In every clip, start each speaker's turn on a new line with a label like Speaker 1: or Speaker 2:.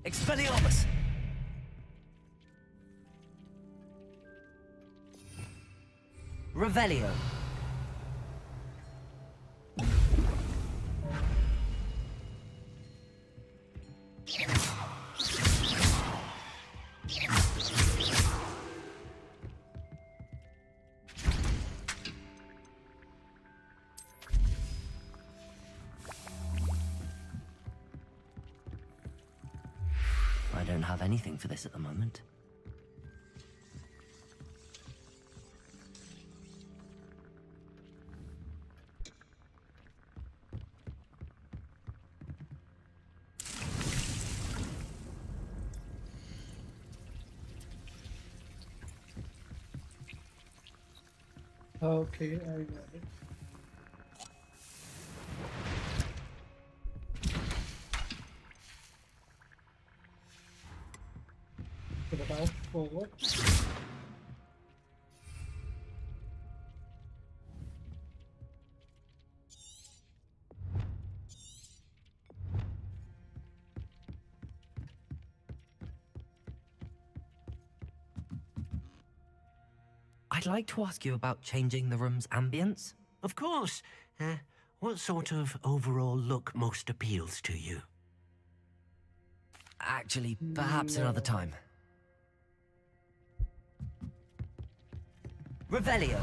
Speaker 1: Expelliarmus! Revelio. I don't have anything for this at the moment.
Speaker 2: Okay, I got it. About forward.
Speaker 1: I'd like to ask you about changing the room's ambience.
Speaker 3: Of course. What sort of overall look most appeals to you?
Speaker 1: Actually, perhaps another time. Revelio.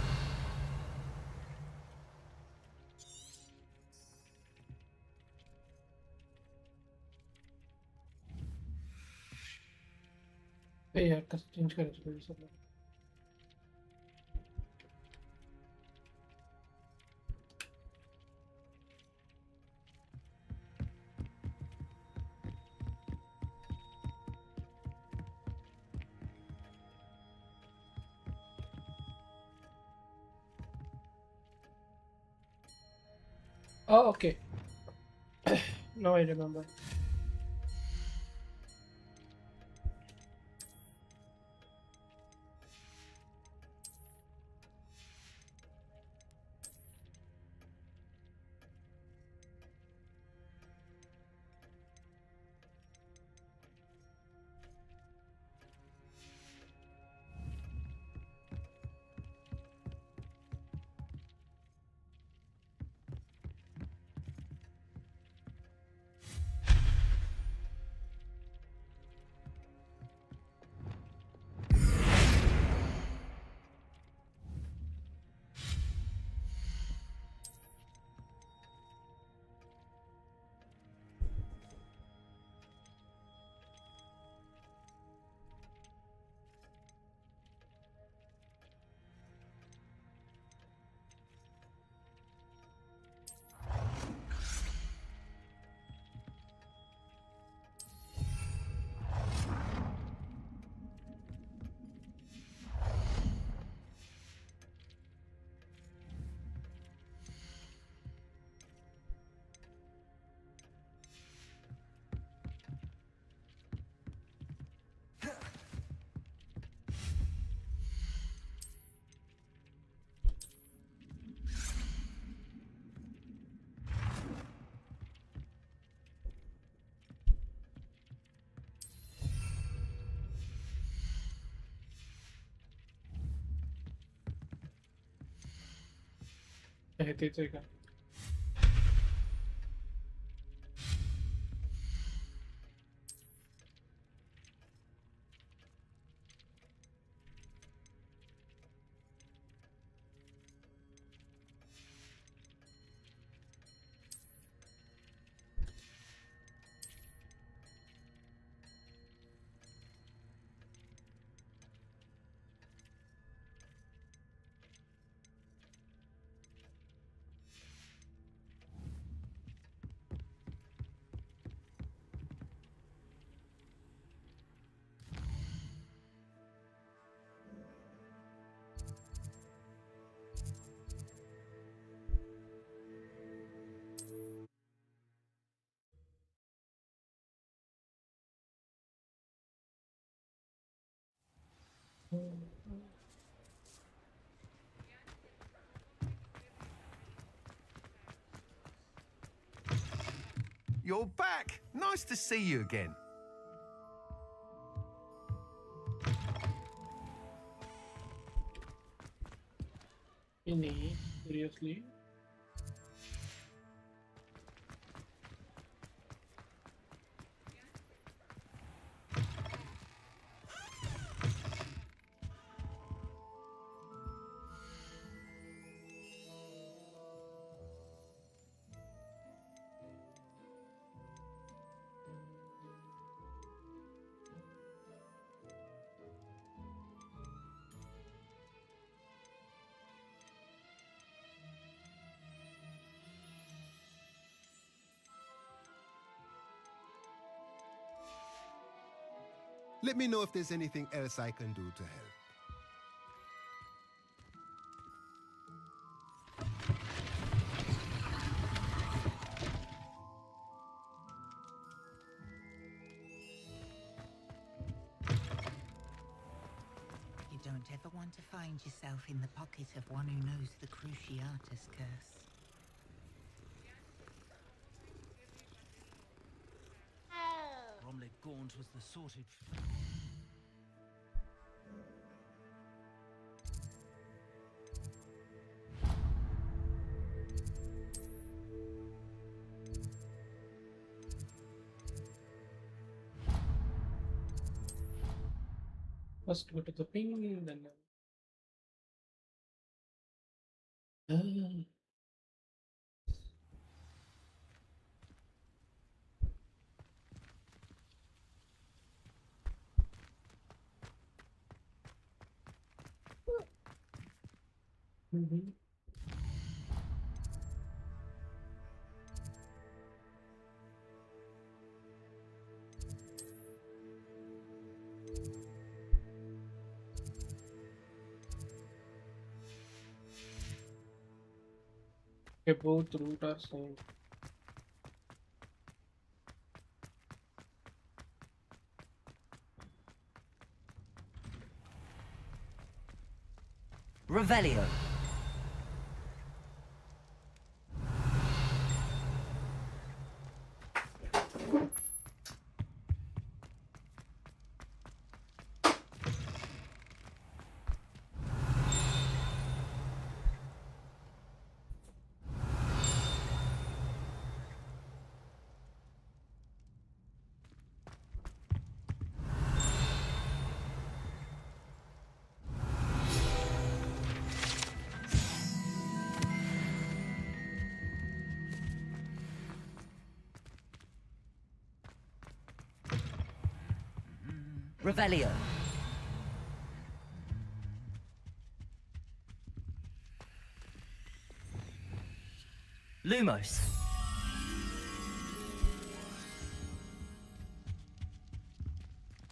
Speaker 2: यार कस change करायचं पाहिजे सगळं. Oh, okay. Now I remember. तेच आहे का?
Speaker 4: You're back. Nice to see you again.
Speaker 2: Ini seriously.
Speaker 5: Let me know if there's anything else I can do to help.
Speaker 6: You don't ever want to find yourself in the pocket of one who knows the Cruciatus curse.
Speaker 7: Bromley Gaunt was the sorted.
Speaker 2: First go to the ping, then Ah. Mhm. Okay, both route are same.
Speaker 1: Revelio. Revelio. Lumos.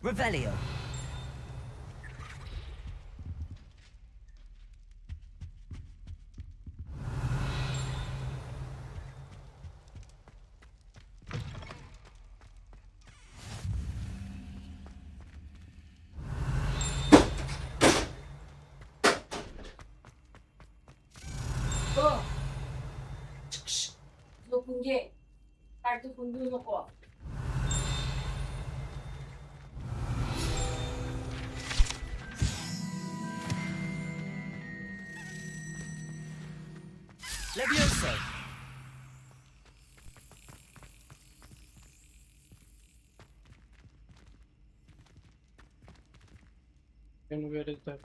Speaker 1: Revelio.
Speaker 8: झोपून घे पाठ दुखून घेऊ नको
Speaker 1: Levioso.
Speaker 2: And where is that?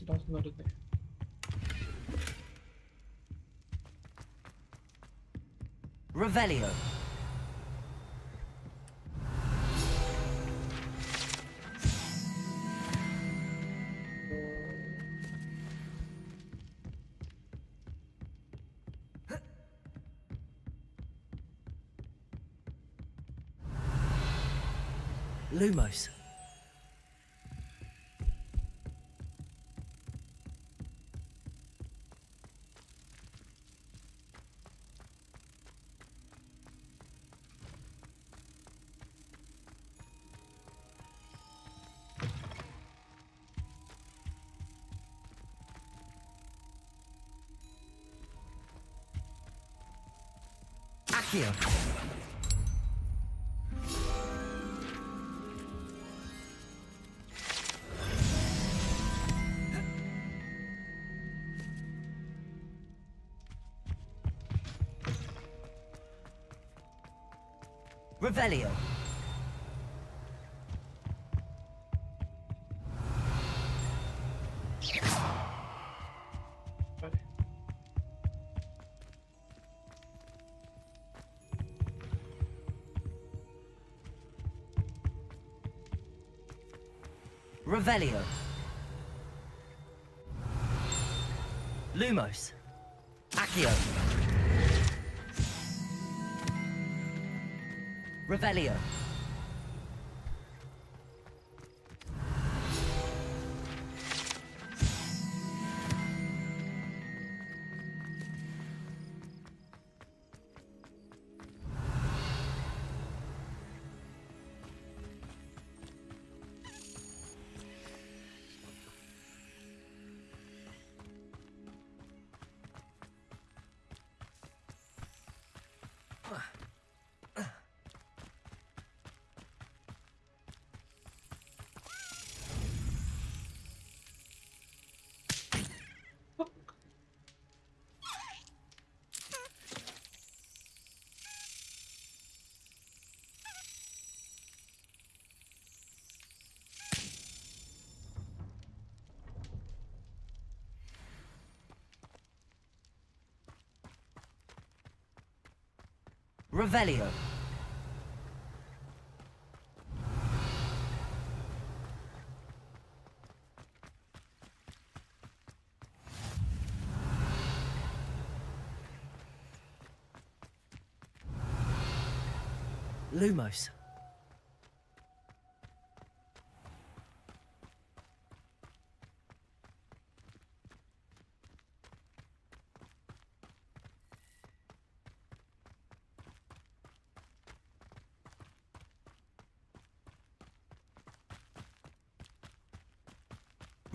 Speaker 2: That's not there.
Speaker 1: Revelio. Lumos. Accio. Revelio.
Speaker 2: Sorry.
Speaker 1: Revelio. Lumos. Accio. Revelio. Revelio. Lumos.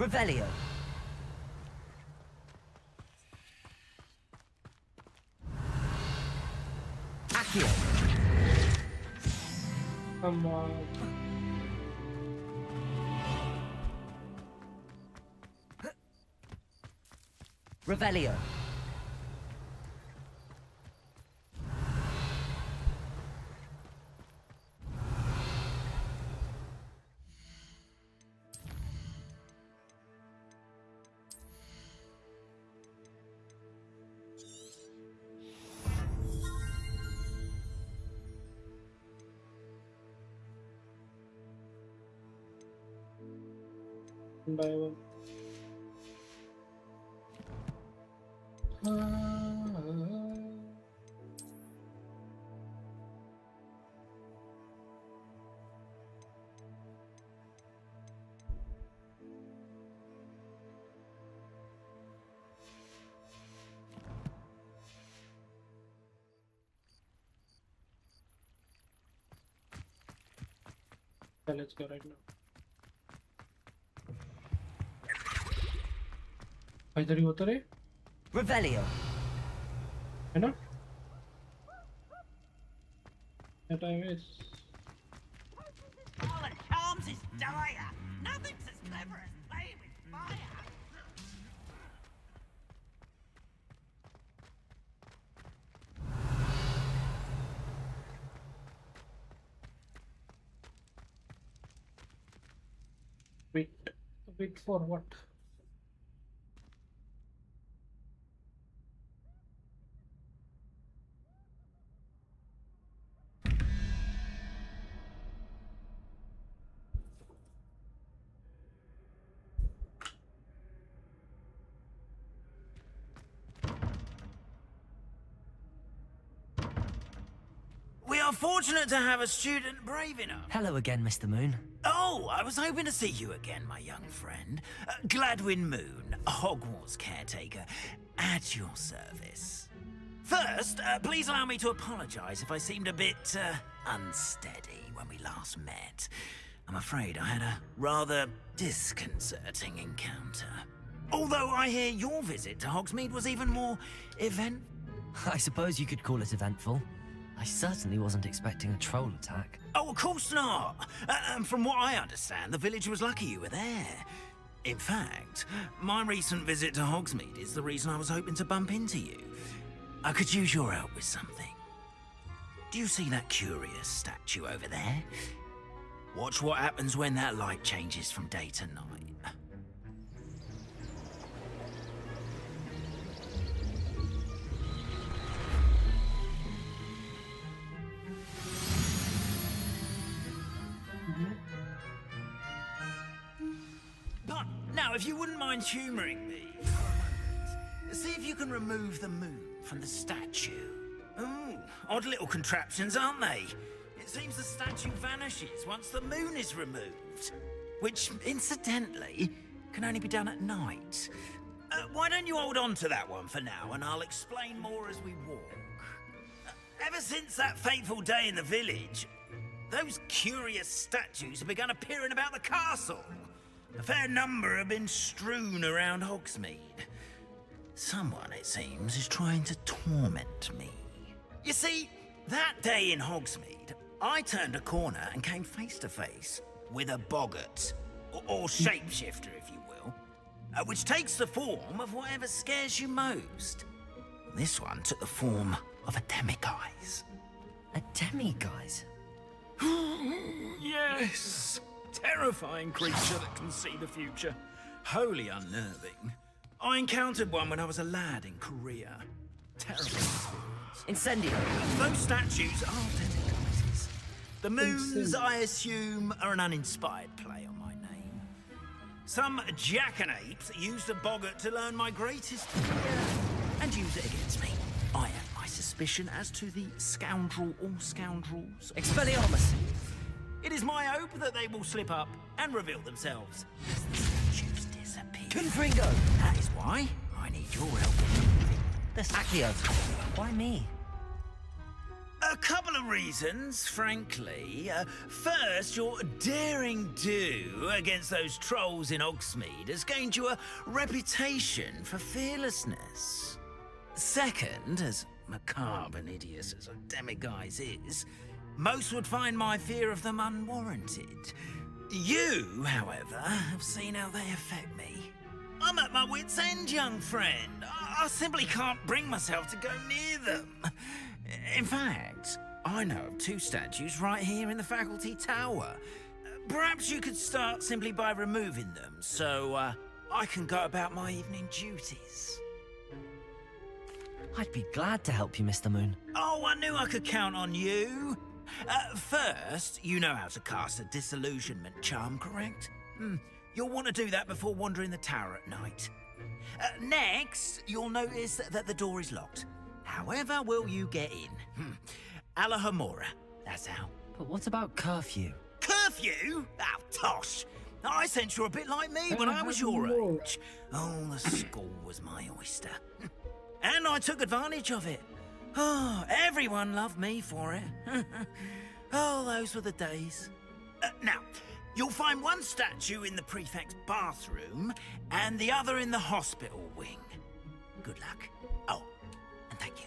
Speaker 1: Revelio. Accio.
Speaker 2: Come on.
Speaker 1: Revelio.
Speaker 2: By one. Okay, let's go right now. इधर ही होता रहे
Speaker 1: Revelio.
Speaker 2: है ना क्या time है
Speaker 7: All that charms is dire. Nothing's as clever as playing with fire.
Speaker 2: wait for what
Speaker 7: We are fortunate to have a student brave enough.
Speaker 1: Hello again, Mr. Moon.
Speaker 7: Oh, I was hoping to see you again, my young friend. Gladwin Moon, Hogwarts caretaker, at your service. First, please allow me to apologize if I seemed a bit unsteady when we last met. I'm afraid I had a rather disconcerting encounter. Although I hear your visit to Hogsmeade was even more eventful.
Speaker 1: I suppose you could call it eventful. I certainly wasn't expecting a troll attack.
Speaker 7: Oh, of course not. And from what I understand, the village was lucky you were there. In fact, my recent visit to Hogsmeade is the reason I was hoping to bump into you. I could use your help with something. Do you see that curious statue over there? Watch what happens when that light changes from day to night. But now, if you wouldn't mind humouring me for a moment, see if you can remove the moon from the statue. Ooh, odd little contraptions, aren't they? It seems the statue vanishes once the moon is removed. Which, incidentally, can only be done at night. Why don't you hold on to that one for now, and I'll explain more as we walk. Ever since that fateful day in the village, those curious statues have begun appearing about the castle. A fair number have been strewn around Hogsmeade. Someone, it seems, is trying to torment me. You see, that day in Hogsmeade, I turned a corner and came face to face with a boggart, or shapeshifter, if you will, which takes the form of whatever scares you most. This one took the form of a demiguise.
Speaker 1: A demiguise?
Speaker 7: Yes! Terrifying creature that can see the future. Wholly unnerving. I encountered one when I was a lad in Korea. Terrible experience.
Speaker 1: Incendio.
Speaker 7: Those statues are technicalities. The moons,
Speaker 2: Incendio.
Speaker 7: I assume, are an uninspired play on my name. Some jackanapes used a boggart to learn my greatest fear and use it against me. I have my suspicion as to the scoundrel or scoundrels.
Speaker 1: Expelliarmus.
Speaker 7: It is my hope that they will slip up and reveal themselves as the statues disappear.
Speaker 1: Confringo.
Speaker 7: That is why I need your help.
Speaker 1: There's Accio. Why me?
Speaker 7: A couple of reasons, frankly. First, your daring do against those trolls in Hogsmeade has gained you a reputation for fearlessness. Second, as macabre and hideous as a demiguise is, most would find my fear of them unwarranted. You, however, have seen how they affect me. I'm at my wit's end, young friend. I simply can't bring myself to go near them. In fact, I know of 2 statues right here in the faculty tower. Perhaps you could start simply by removing them, so I can go about my evening duties.
Speaker 1: I'd be glad to help you, Mr. Moon.
Speaker 7: Oh, I knew I could count on you. First, you know how to cast a disillusionment charm, correct? You'll want to do that before wandering the tower at night. Next, you'll notice that the door is locked. However will you get in? Alahomora, that's how.
Speaker 1: But what about curfew?
Speaker 7: Curfew? Oh, tosh. I sense you're a bit like me when I was your age. Oh, the school was my oyster. And I took advantage of it. Oh, everyone loved me for it. Oh, those were the days. Now, you'll find one statue in the prefect's bathroom and the other in the hospital wing. Good luck. Oh, and thank you.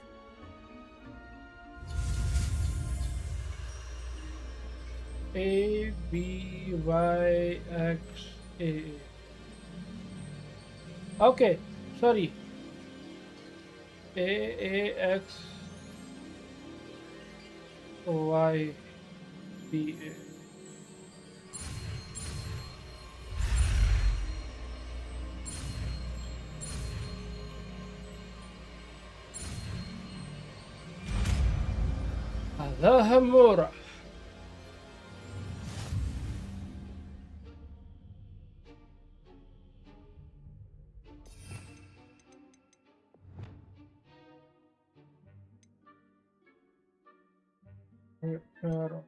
Speaker 2: A, B, Y, X, A. Okay, sorry. A, X, Y, B, A. Alhamura. Claro.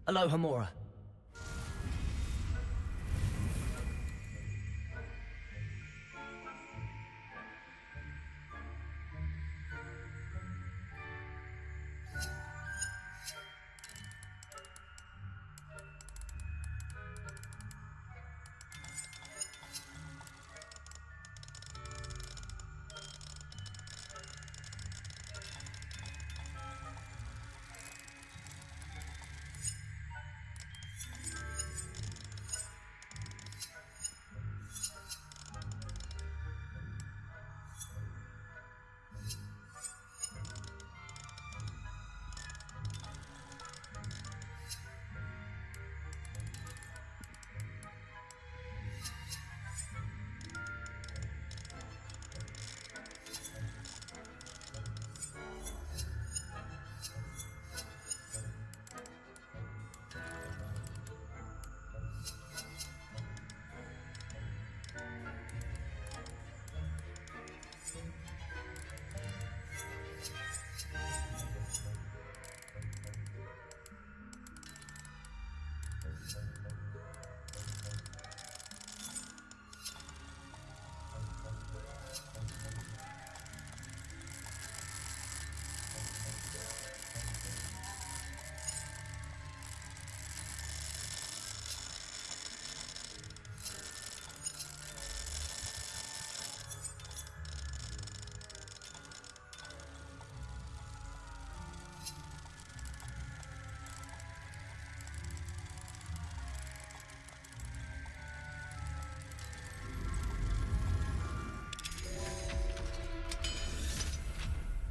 Speaker 1: Alohomora.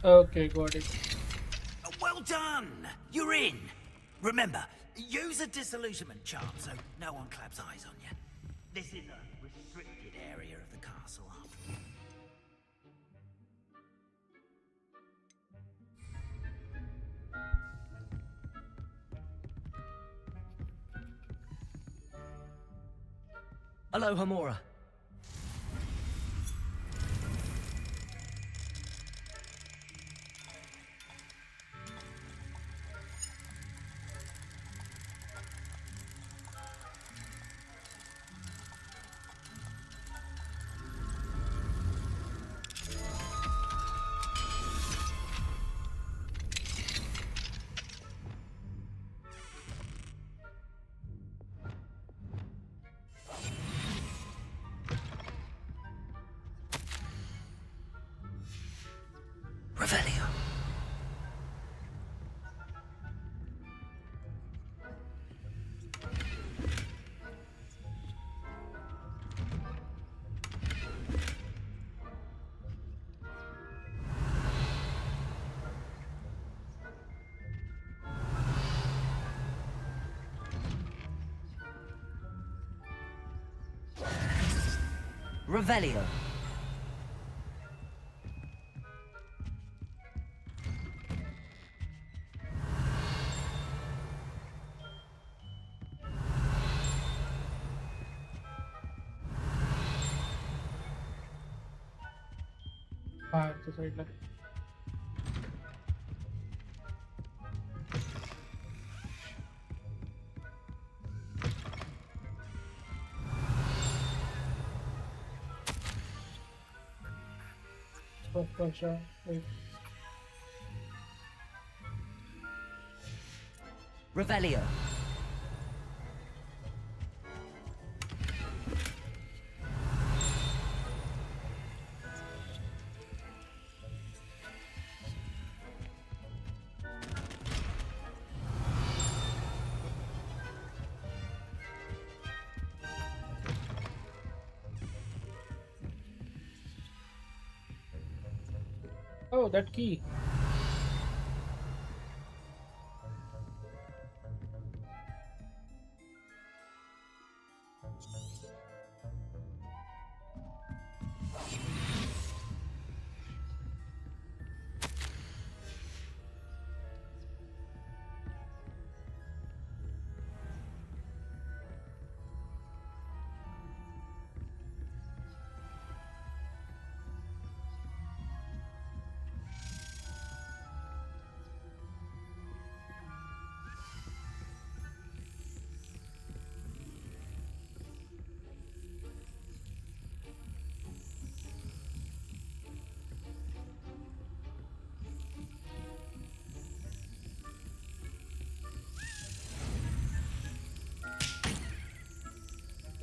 Speaker 2: Okay, got it.
Speaker 7: Well done! You're in. Remember, use a disillusionment charm so no one claps eyes on you. This is a restricted area of the castle after all.
Speaker 1: Hello, Hamura. Revelio. Revelio.
Speaker 2: तो side ला
Speaker 1: Revelio.
Speaker 2: Oh, that key.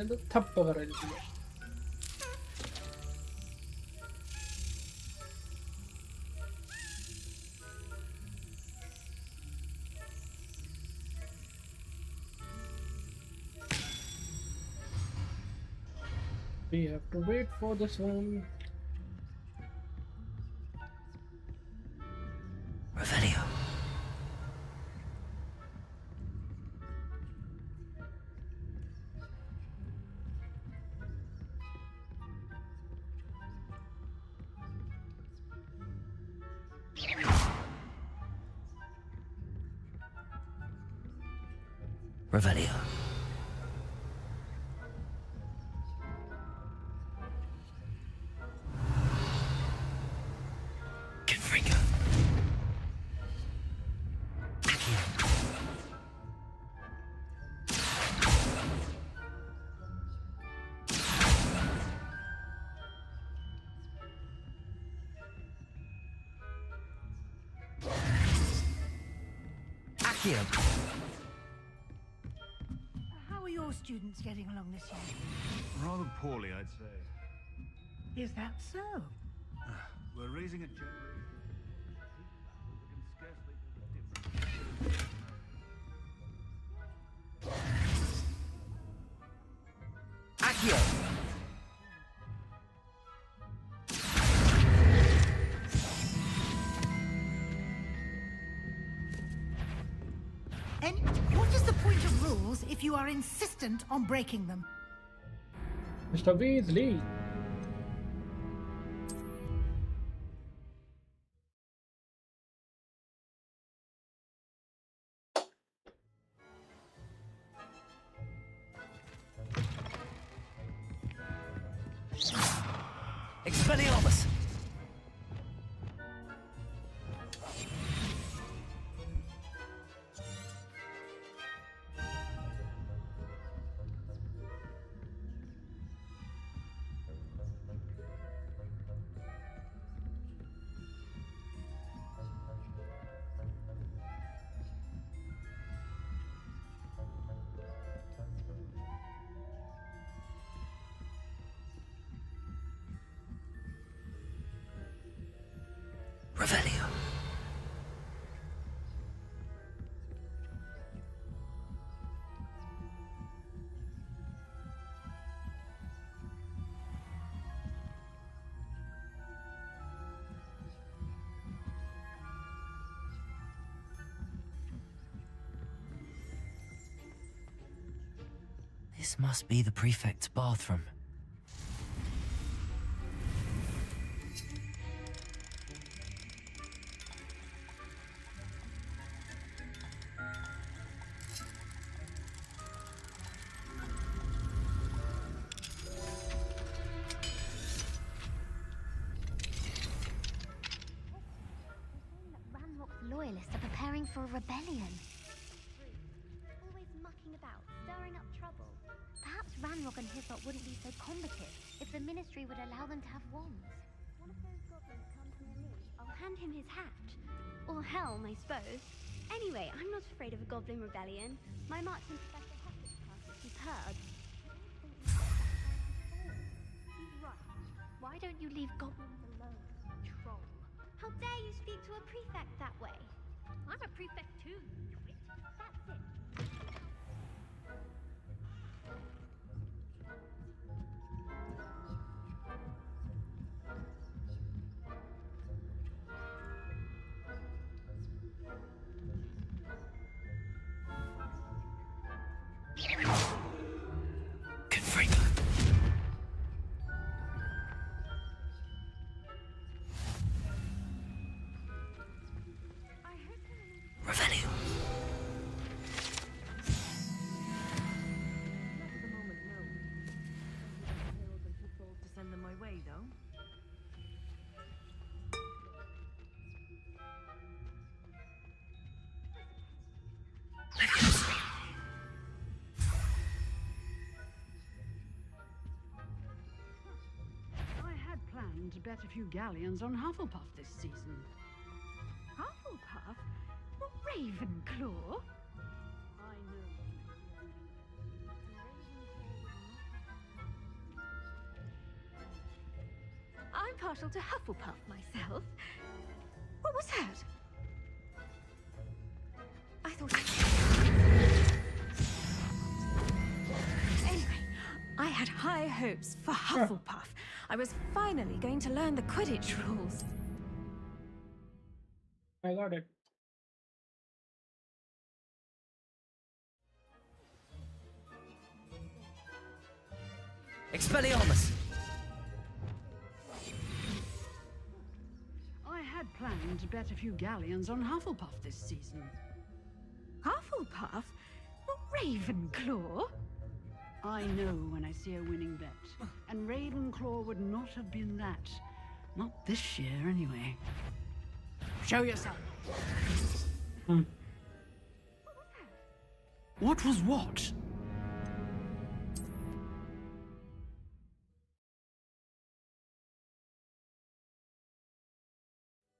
Speaker 2: And the thappa करायची तुला. We have to wait for this one.
Speaker 1: Revelio. Revelio. Confringo. Accio.
Speaker 9: How are your students getting along this year?
Speaker 10: Rather poorly, I'd say.
Speaker 9: Is that so?
Speaker 10: We're raising a generation that can scarcely tell the difference.
Speaker 1: Accio.
Speaker 9: What is the point of rules if you are insistent on breaking them?
Speaker 2: Mr. Weasley.
Speaker 1: Expelliarmus! Revelio. This must be the prefect's bathroom.
Speaker 11: Loyalists are preparing for a rebellion. Always mucking about, stirring up trouble. Perhaps Ranrock and his lot wouldn't be so combative if the Ministry would allow them to have wands. One of those goblins comes near me, I'll hand him his hat. Or helm, I suppose. Anyway, I'm not afraid of a goblin rebellion. My marksman professor Hufflepuff is superb. He's right. Why don't you leave goblins alone, troll? How dare you speak to a prefect that way? I'm a prefect too, you twit. That's it.
Speaker 1: Confringo. Revelio.
Speaker 12: To send them my way, though. I had planned to bet a few galleons on Hufflepuff this season. Hufflepuff? Not Ravenclaw? I know. I'm partial to Hufflepuff myself. What was that? I thought... Anyway, I had high hopes for Hufflepuff. I was finally going to learn the Quidditch rules.
Speaker 2: I got it.
Speaker 1: Expelliarmus!
Speaker 12: I had planned to bet a few galleons on Hufflepuff this season. Hufflepuff? Not Ravenclaw? I know when I see a winning bet. And Ravenclaw would not have been that. Not this year, anyway. Show yourself.
Speaker 3: What was what?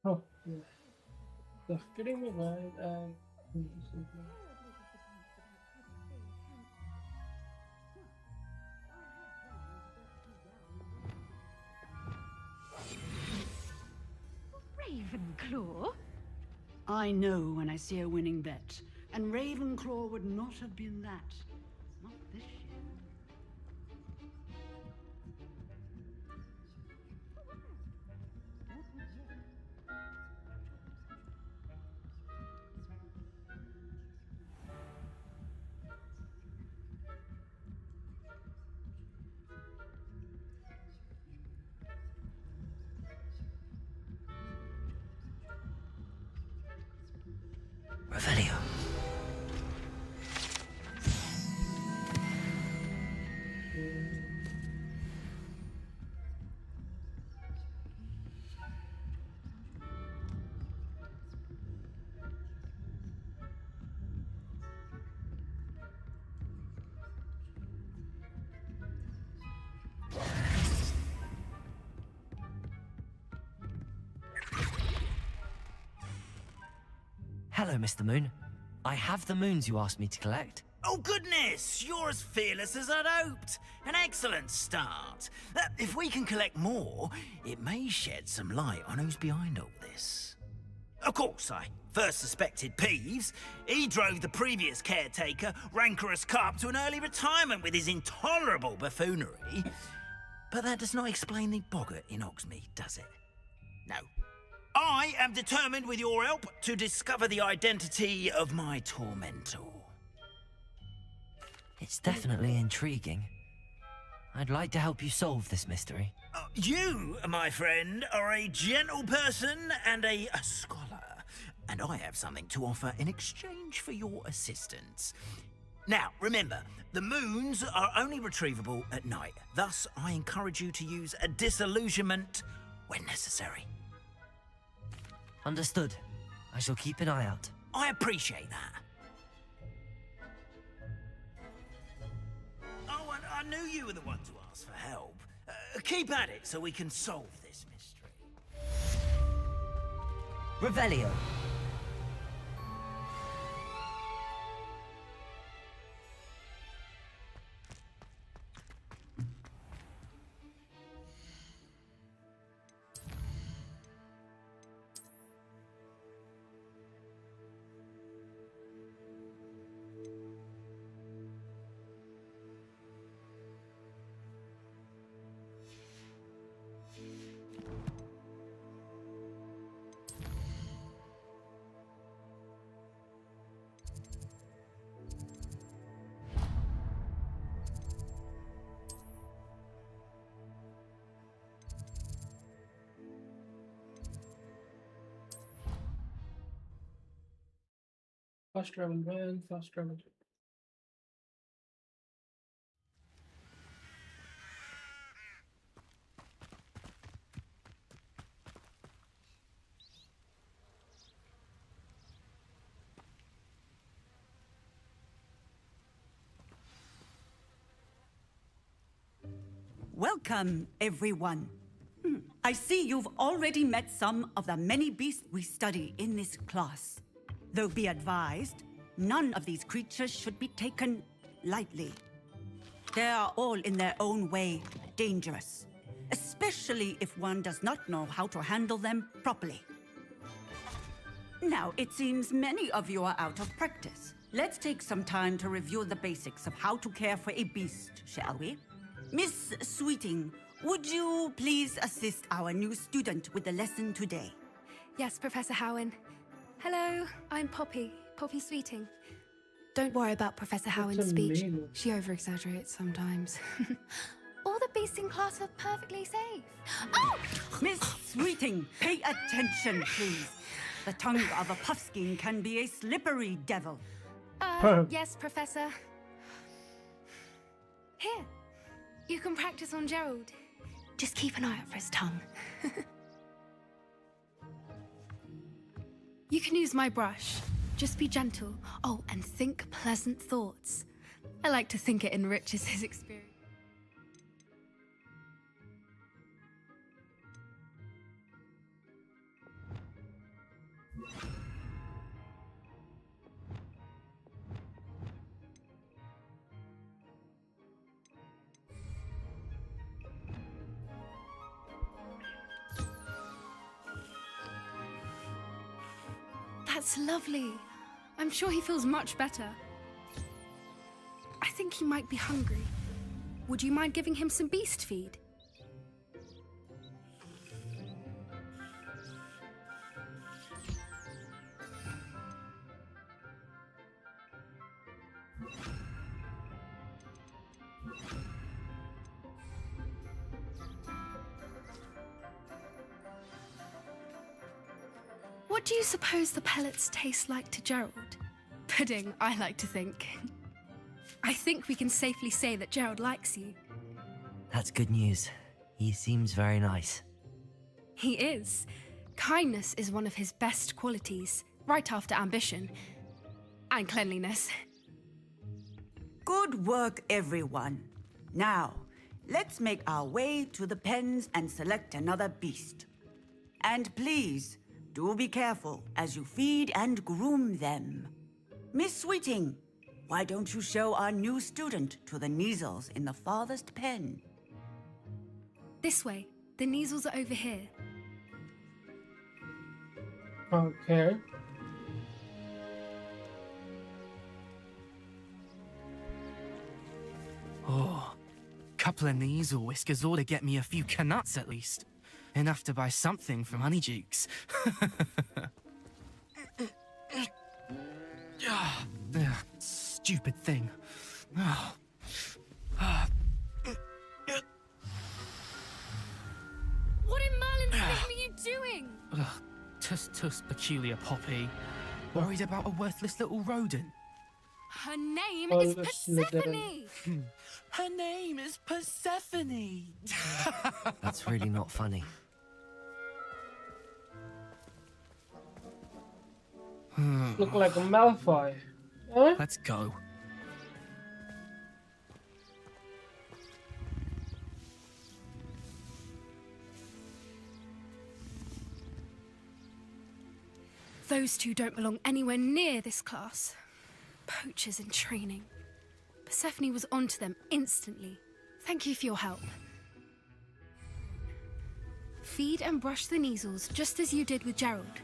Speaker 2: Oh, yeah. Just kidding me, right?
Speaker 12: Ravenclaw? I know when I see a winning bet. And Ravenclaw would not have been that. Not this year.
Speaker 1: Revelio. Hello, Mr. Moon. I have the moons you asked me to collect.
Speaker 7: Oh, goodness! You're as fearless as I'd hoped. An excellent start. If we can collect more, it may shed some light on who's behind all this. Of course, I first suspected Peeves. He drove the previous caretaker, Rancorous Carp, to an early retirement with his intolerable buffoonery. But that does not explain the boggart in Hogsmeade, does it? No. I am determined, with your help, to discover the identity of my tormentor.
Speaker 1: It's definitely intriguing. I'd like to help you solve this mystery.
Speaker 7: You, my friend, are a gentle person and a scholar, and I have something to offer in exchange for your assistance. Now, remember, the moons are only retrievable at night. Thus, I encourage you to use a disillusionment when necessary.
Speaker 1: Understood. I shall keep an eye out.
Speaker 7: I appreciate that. Oh, and I knew you were the one to ask for help. Keep at it so we can solve this mystery.
Speaker 1: Revelio.
Speaker 2: Fast travel, man. Fast travel.
Speaker 13: Welcome, everyone. I see you've already met some of the many beasts we study in this class. Though be advised, none of these creatures should be taken lightly. They are all in their own way dangerous, especially if one does not know how to handle them properly. Now, it seems many of you are out of practice. Let's take some time to review the basics of how to care for a beast, shall we? Miss Sweeting, would you please assist our new student with the lesson today?
Speaker 14: Yes, Professor Howen. Hello, I'm Poppy Sweeting. Don't worry about Professor Howen's speech. She over-exaggerates sometimes. All the beasts in class are perfectly safe. Oh!
Speaker 13: Miss Sweeting, pay attention, please. The tongue of a puffskein can be a slippery devil.
Speaker 14: Yes, Professor. Here, you can practice on Gerald. Just keep an eye out for his tongue. You can use my brush. Just be gentle. Oh, and think pleasant thoughts. I like to think it enriches his experience. That's lovely. I'm sure he feels much better. I think he might be hungry. Would you mind giving him some beast feed? What do you suppose the pellets taste like to Gerald? Pudding, I like to think. I think we can safely say that Gerald likes you.
Speaker 1: That's good news. He seems very nice.
Speaker 14: He is. Kindness is one of his best qualities, right after ambition. And cleanliness.
Speaker 13: Good work, everyone. Now, let's make our way to the pens and select another beast. And please, do be careful as you feed and groom them. Miss Sweeting, why don't you show our new student to the Kneazles in the farthest pen?
Speaker 14: This way. The Kneazles are over here.
Speaker 2: Okay.
Speaker 15: Oh, couple of Kneazle whiskers ought to get me a few canuts at least. Enough to buy something from Honeydukes. Stupid thing.
Speaker 14: What in Merlin's name are you doing?
Speaker 15: Tuss, peculiar Poppy. Worried about a worthless little rodent.
Speaker 14: Her name
Speaker 2: Oh,
Speaker 14: is
Speaker 2: that's
Speaker 14: Persephone.
Speaker 15: Her name is Persephone.
Speaker 1: That's really not funny.
Speaker 2: Look like a Malfoy. Huh?
Speaker 15: Let's go.
Speaker 14: Those two don't belong anywhere near this class. Poachers in training. Persephone was onto them instantly. Thank you for your help. Feed and brush the Kneazles just as you did with Gerald.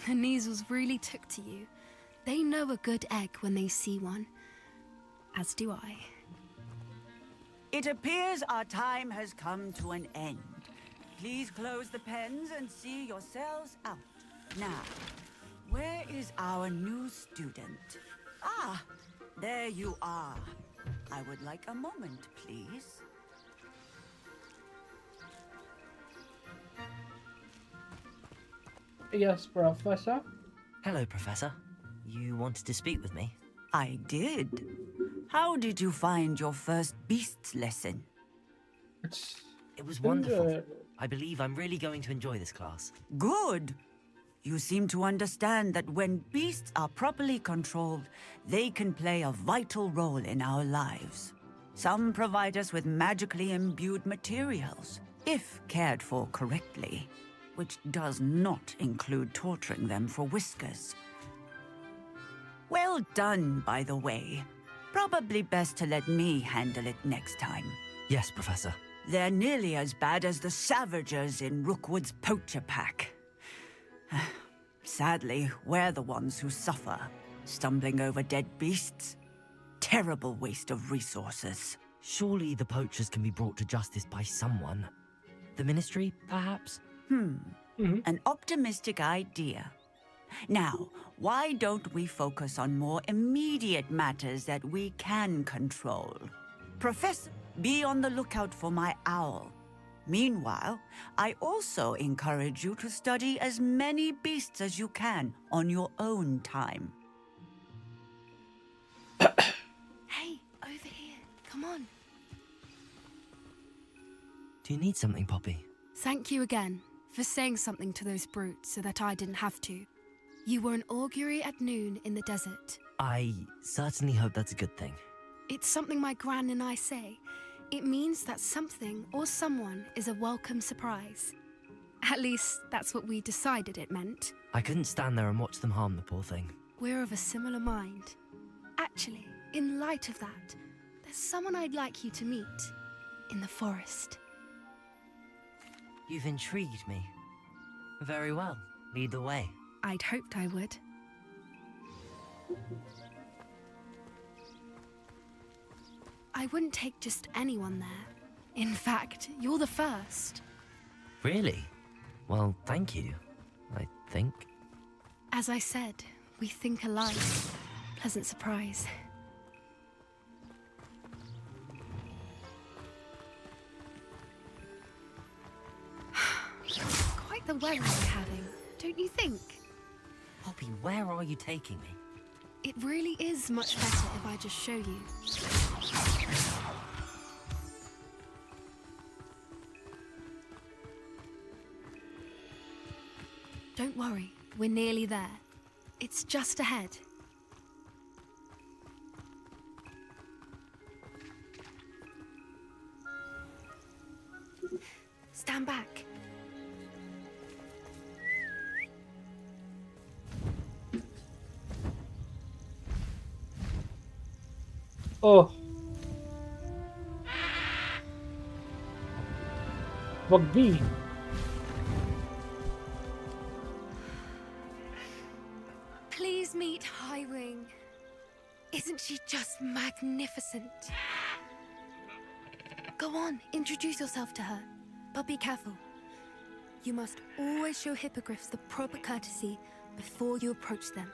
Speaker 14: The Kneazles really took to you. They know a good egg when they see one. As do I.
Speaker 13: It appears our time has come to an end. Please close the pens and see yourselves out. Now, where is our new student? Ah, there you are. I would like a moment, please.
Speaker 2: Yes, Professor.
Speaker 1: Hello, Professor. You wanted to speak with me?
Speaker 13: I did. How did you find your first beasts lesson?
Speaker 1: It was wonderful. I believe I'm really going to enjoy this class.
Speaker 13: Good. You seem to understand that when beasts are properly controlled, they can play a vital role in our lives. Some provide us with magically imbued materials, if cared for correctly, which does not include torturing them for whiskers. Well done, by the way. Probably best to let me handle it next time.
Speaker 1: Yes, Professor.
Speaker 13: They're nearly as bad as the Savagers in Rookwood's poacher pack. Sadly, we're the ones who suffer, stumbling over dead beasts. Terrible waste of resources.
Speaker 1: Surely the poachers can be brought to justice by someone. The Ministry, perhaps?
Speaker 13: An optimistic idea. Now, why don't we focus on more immediate matters that we can control? Professor, be on the lookout for my owl. Meanwhile, I also encourage you to study as many beasts as you can on your own time.
Speaker 14: Hey, over here. Come on.
Speaker 1: Do you need something, Poppy?
Speaker 14: Thank you again for saying something to those brutes so that I didn't have to. You were an augury at noon in the desert.
Speaker 1: I certainly hope that's a good thing.
Speaker 14: It's something my gran and I say. It means that something or someone is a welcome surprise. At least, that's what we decided it meant.
Speaker 1: I couldn't stand there and watch them harm the poor thing.
Speaker 14: We're of a similar mind. Actually, in light of that, there's someone I'd like you to meet. In the forest.
Speaker 1: You've intrigued me. Very well. Lead the way.
Speaker 14: I'd hoped I would. I wouldn't take just anyone there. In fact, you're the first.
Speaker 1: Really? Well, thank you, I think.
Speaker 14: As I said, we think alike. Pleasant surprise. Quite the weather we're having, don't you think?
Speaker 1: Poppy, where are you taking me?
Speaker 14: It really is much better if I just show you. Don't worry, we're nearly there. It's just ahead. Stand back.
Speaker 2: Oh. Rugby.
Speaker 14: Please meet Highwing. Isn't she just magnificent? Go on, introduce yourself to her. But be careful. You must always show hippogriffs the proper courtesy before you approach them.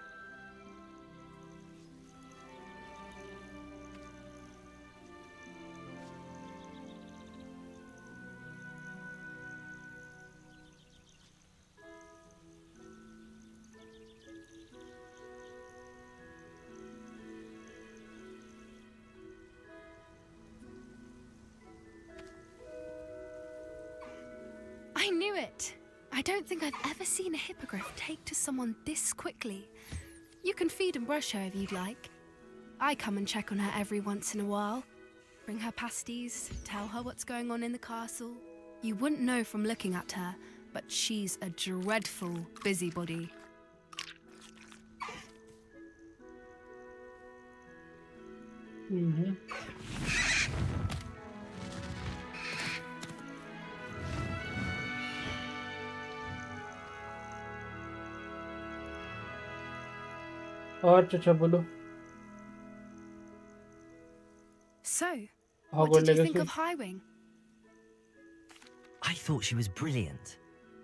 Speaker 14: I knew it! I don't think I've ever seen a hippogriff take to someone this quickly. You can feed and brush her if you'd like. I come and check on her every once in a while. Bring her pasties, tell her what's going on in the castle. You wouldn't know from looking at her, but she's a dreadful busybody.
Speaker 2: और चाचा बोलो
Speaker 14: So,
Speaker 2: Hogwarts
Speaker 14: what did you think
Speaker 2: Legacy.
Speaker 14: of Highwing?
Speaker 1: I thought she was brilliant.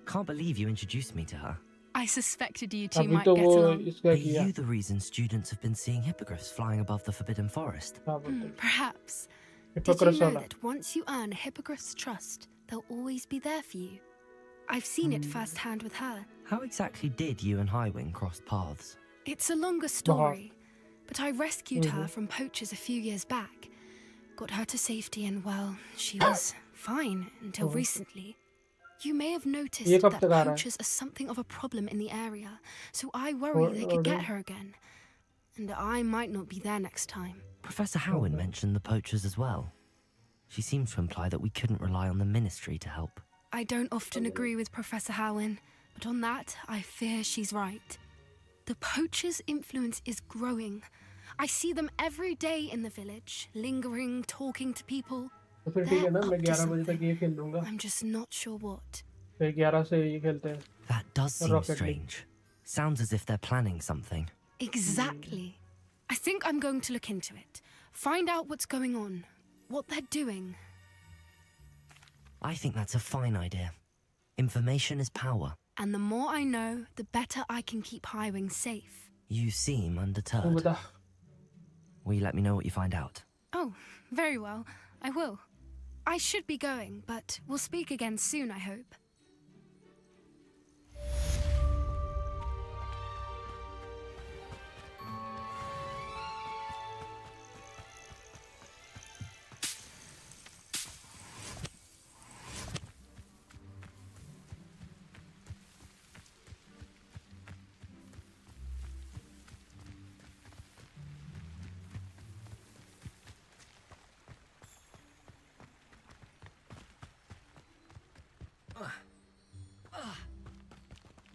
Speaker 1: Can't believe you introduced me to her.
Speaker 14: I suspected you two
Speaker 2: अभी
Speaker 14: might
Speaker 2: तो
Speaker 14: get
Speaker 2: वो
Speaker 14: along.
Speaker 2: इसका
Speaker 1: Are
Speaker 2: किया
Speaker 1: you the reason students have been seeing hippogriffs flying above the Forbidden Forest?
Speaker 2: हाँ बोलते
Speaker 14: Perhaps. Did
Speaker 2: Hippocrates
Speaker 14: you know
Speaker 2: वाला
Speaker 14: that once you earn a hippogriff's trust, they'll always be there for you? I've seen it firsthand with her.
Speaker 1: How exactly did you and Highwing cross paths?
Speaker 14: It's a longer story, but I rescued her from poachers a few years back. Got her to safety and, well, she was fine until recently. You may have noticed
Speaker 2: ये कब
Speaker 14: that
Speaker 2: तक आ रहा है?
Speaker 14: poachers are something of a problem in the area, so I worry they could get her again. And I might not be there next time.
Speaker 1: Professor Howen mentioned the poachers as well. She seems to imply that we couldn't rely on the Ministry to help.
Speaker 14: I don't often agree with Professor Howen, but on that, I fear she's right. The poachers' influence is growing. I see them every day in the village, lingering, talking to people.
Speaker 2: तो फिर ठीक है ना मैं
Speaker 14: They're up to
Speaker 2: 11 बजे तक ये खेल लूंगा
Speaker 14: I'm just not sure what.
Speaker 2: फिर 11 से ये खेलते हैं
Speaker 1: That does seem
Speaker 2: Rocket League.
Speaker 1: strange. Sounds as if they're planning something.
Speaker 14: Exactly. I think I'm going to look into it. Find out what's going on, what they're doing.
Speaker 1: I think that's a fine idea. Information is power.
Speaker 14: And the more I know, the better I can keep Highwing safe.
Speaker 1: You seem
Speaker 2: तू
Speaker 1: undeterred.
Speaker 2: बता
Speaker 1: Will you let me know what you find out?
Speaker 14: Oh, very well. I will. I should be going, but we'll speak again soon, I hope.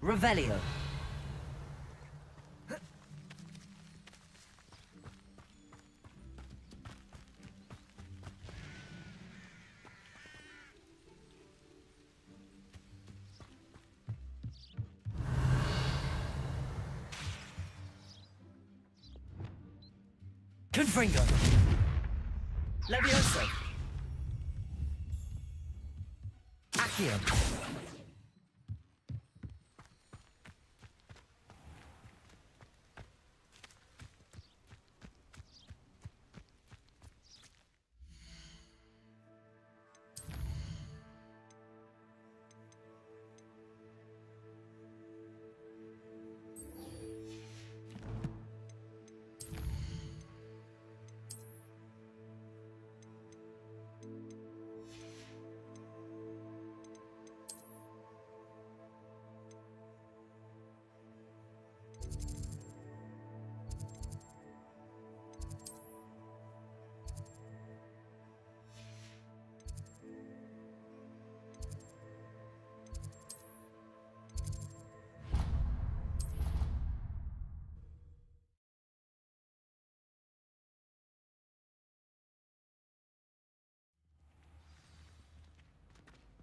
Speaker 1: Revelio. Confringo.
Speaker 7: Levioso!
Speaker 1: Accio!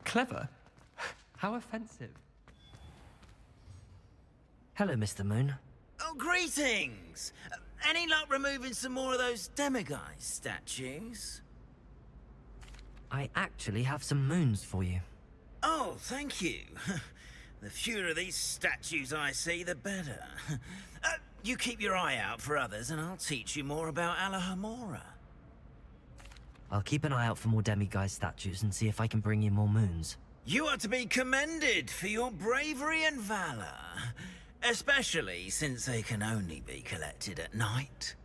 Speaker 16: Clever? How offensive.
Speaker 1: Hello, Mr. Moon.
Speaker 7: Oh, greetings! Any luck removing some more of those demiguise statues?
Speaker 1: I actually have some moons for you.
Speaker 7: Oh, thank you. The fewer of these statues I see, the better. You keep your eye out for others, and I'll teach you more about Alahomora.
Speaker 1: I'll keep an eye out for more demiguise statues and see if I can bring you more moons.
Speaker 7: You are to be commended for your bravery and valor, especially since they can only be collected at night.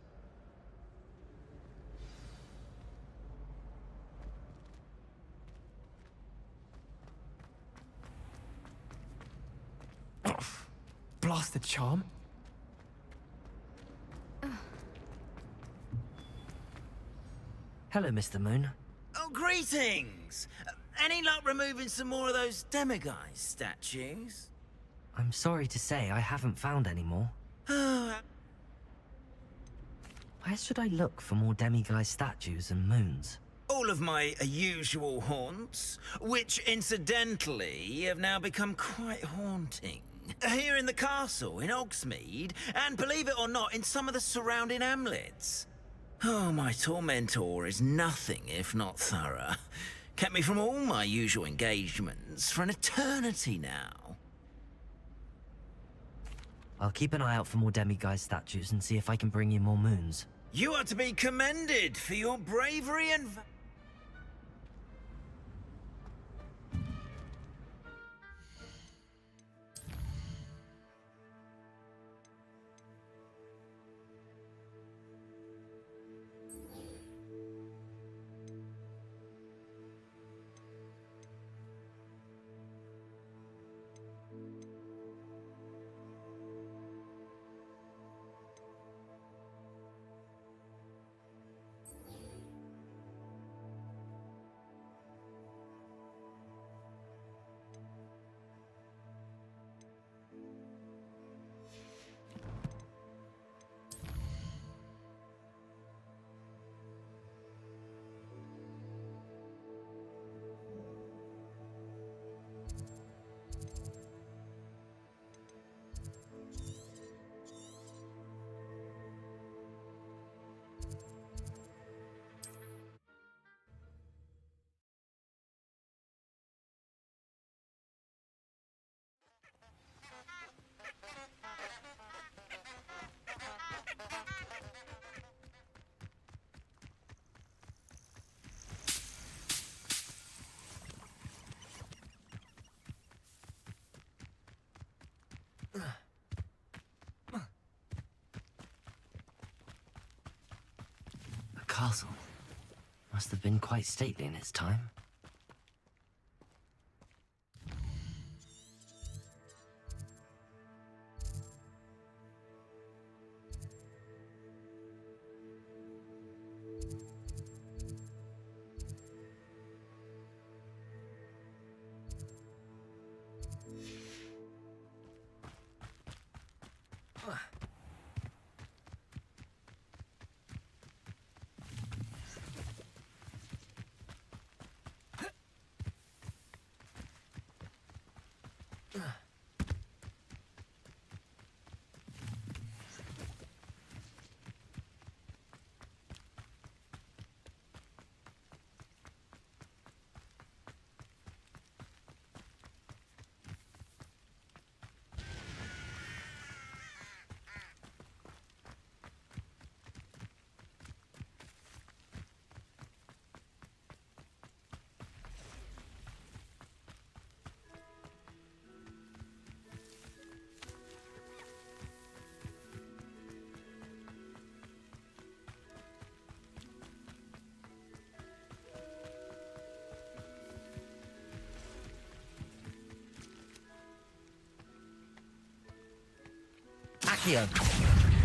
Speaker 16: Blast the charm?
Speaker 1: Hello, Mr. Moon.
Speaker 7: Oh, greetings! Any luck removing some more of those demiguise statues?
Speaker 1: I'm sorry to say I haven't found any more. Where should I look for more demiguise statues and moons?
Speaker 7: All of my usual haunts, which incidentally have now become quite haunting. Here in the castle, in Hogsmeade, and believe it or not, in some of the surrounding hamlets. Oh, my tormentor is nothing if not thorough. Kept me from all my usual engagements for an eternity now.
Speaker 1: I'll keep an eye out for more demiguise statues and see if I can bring you more moons.
Speaker 7: You are to be commended for your bravery and...
Speaker 1: The castle must have been quite stately in its time. Accio.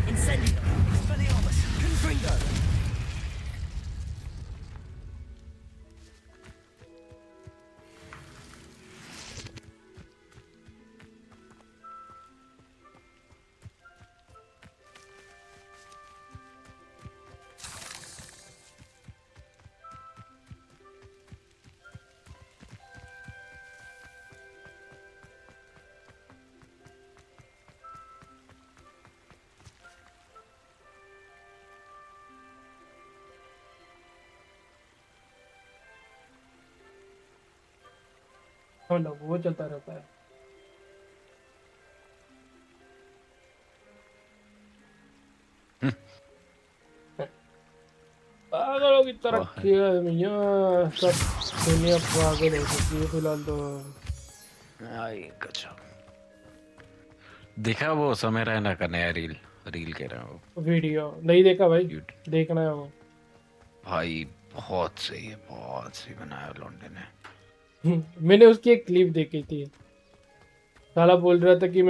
Speaker 1: Incendio. Expelliarmus. Confringo.
Speaker 2: हाँ ना वो चलता रहता है। पागलों की तरह किया है मियां, सब दुनिया पागल हो चुकी है फिलहाल तो।
Speaker 17: आई गजब। देखा वो समय रैना का नया रील कह रहा हूँ।
Speaker 2: वीडियो नहीं देखा भाई, देखना है वो।
Speaker 17: भाई बहुत सही है, बहुत सही बनाया लौंडे ने।
Speaker 2: मैंने उसकी एक क्लिप देखी थी, साला बोल रहा था कि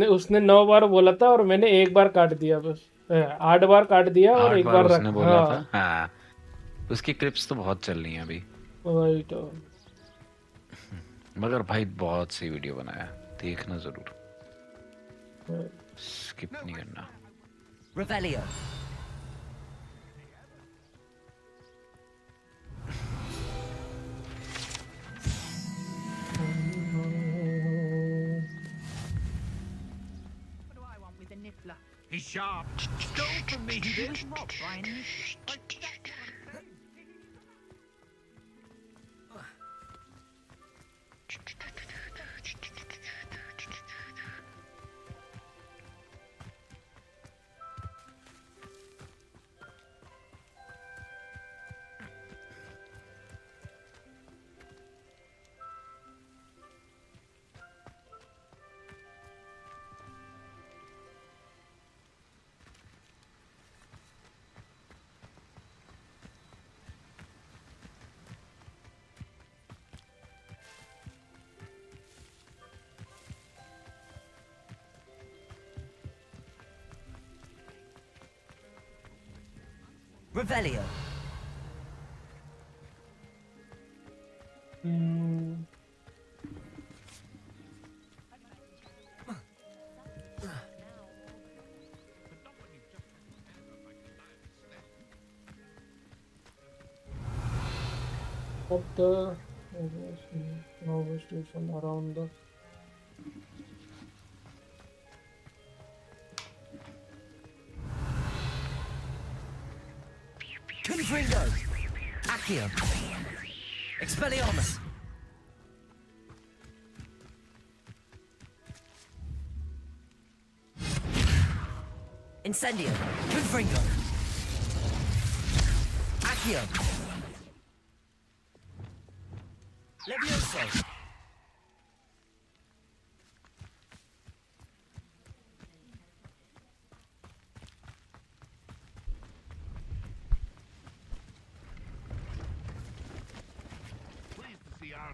Speaker 2: उसने 9 बार बोला था और मैंने 1 बार काट दिया, बस 8 बार काट दिया और 1 बार
Speaker 17: उसने बोला
Speaker 2: हाँ।
Speaker 17: था। हाँ उसकी क्लिप्स तो बहुत चल रही हैं अभी।
Speaker 2: वही तो।
Speaker 17: मगर भाई बहुत सी वीडियो बनाया, देखना जरूर, स्किप नहीं करना।
Speaker 1: Revelio.
Speaker 10: He's sharp. Stole from me, he did.
Speaker 1: Revelio.
Speaker 2: Up the Nova station around the
Speaker 1: Confringo. Accio. Expelliarmus. Incendio. Confringo. Accio. Levioso.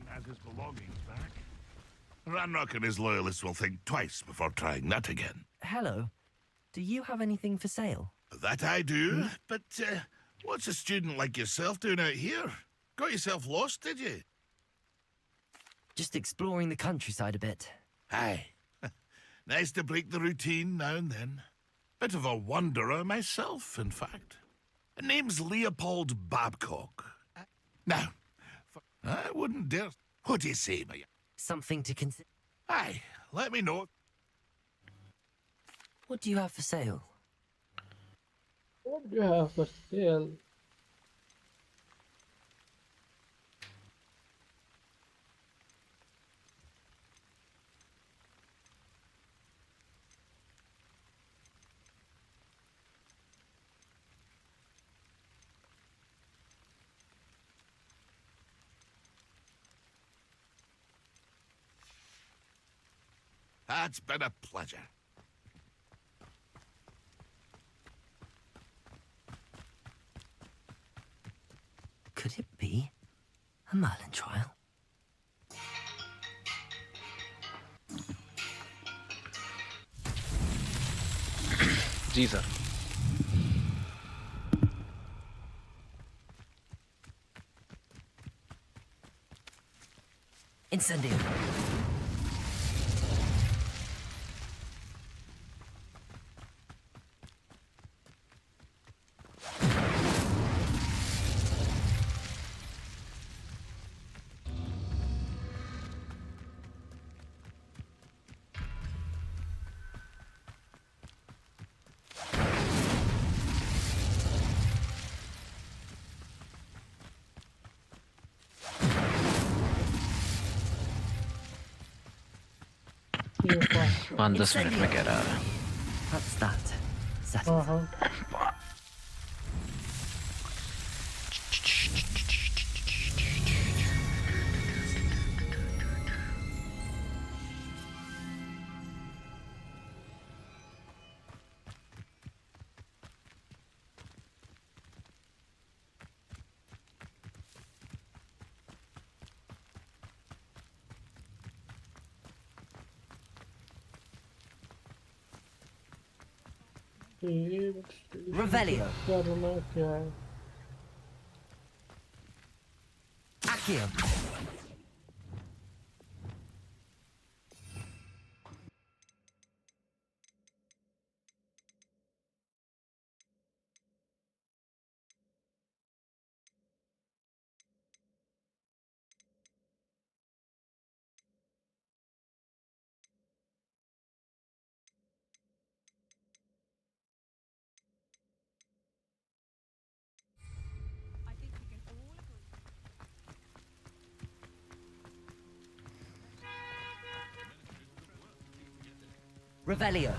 Speaker 18: Has his belongings back. Ranrock and his loyalists will think twice before trying that again.
Speaker 1: Hello. Do you have anything for sale?
Speaker 18: That I do, but what's a student like yourself doing out here? Got yourself lost, did you?
Speaker 1: Just exploring the countryside a bit.
Speaker 18: Aye. Nice to break the routine now and then. Bit of a wanderer myself, in fact. Name's Leopold Babcock. Now, I wouldn't dare... What do you say, my...
Speaker 1: Something to consider.
Speaker 18: Aye, let me know.
Speaker 1: What do you have for sale?
Speaker 2: What do you have for sale?
Speaker 18: It's been a pleasure.
Speaker 1: Could it be a Merlin trial?
Speaker 17: dieser.
Speaker 1: Incendio.
Speaker 17: Quando se ne fregherà.
Speaker 1: That's that. Settled. Revelio. Accio. Revelio.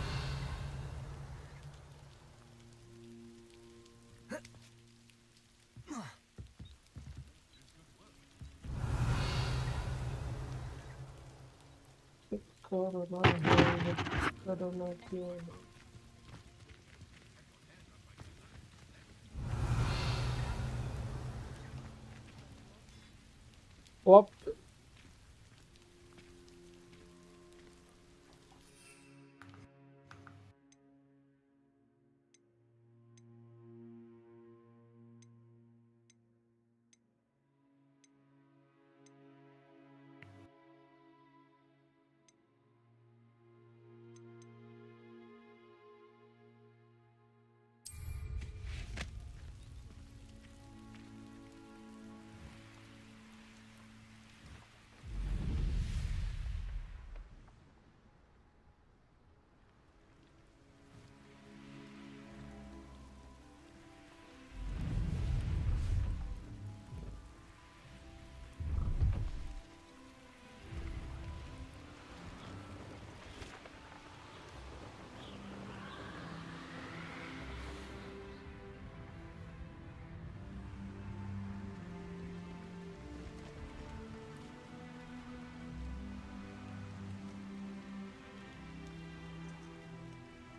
Speaker 2: Op.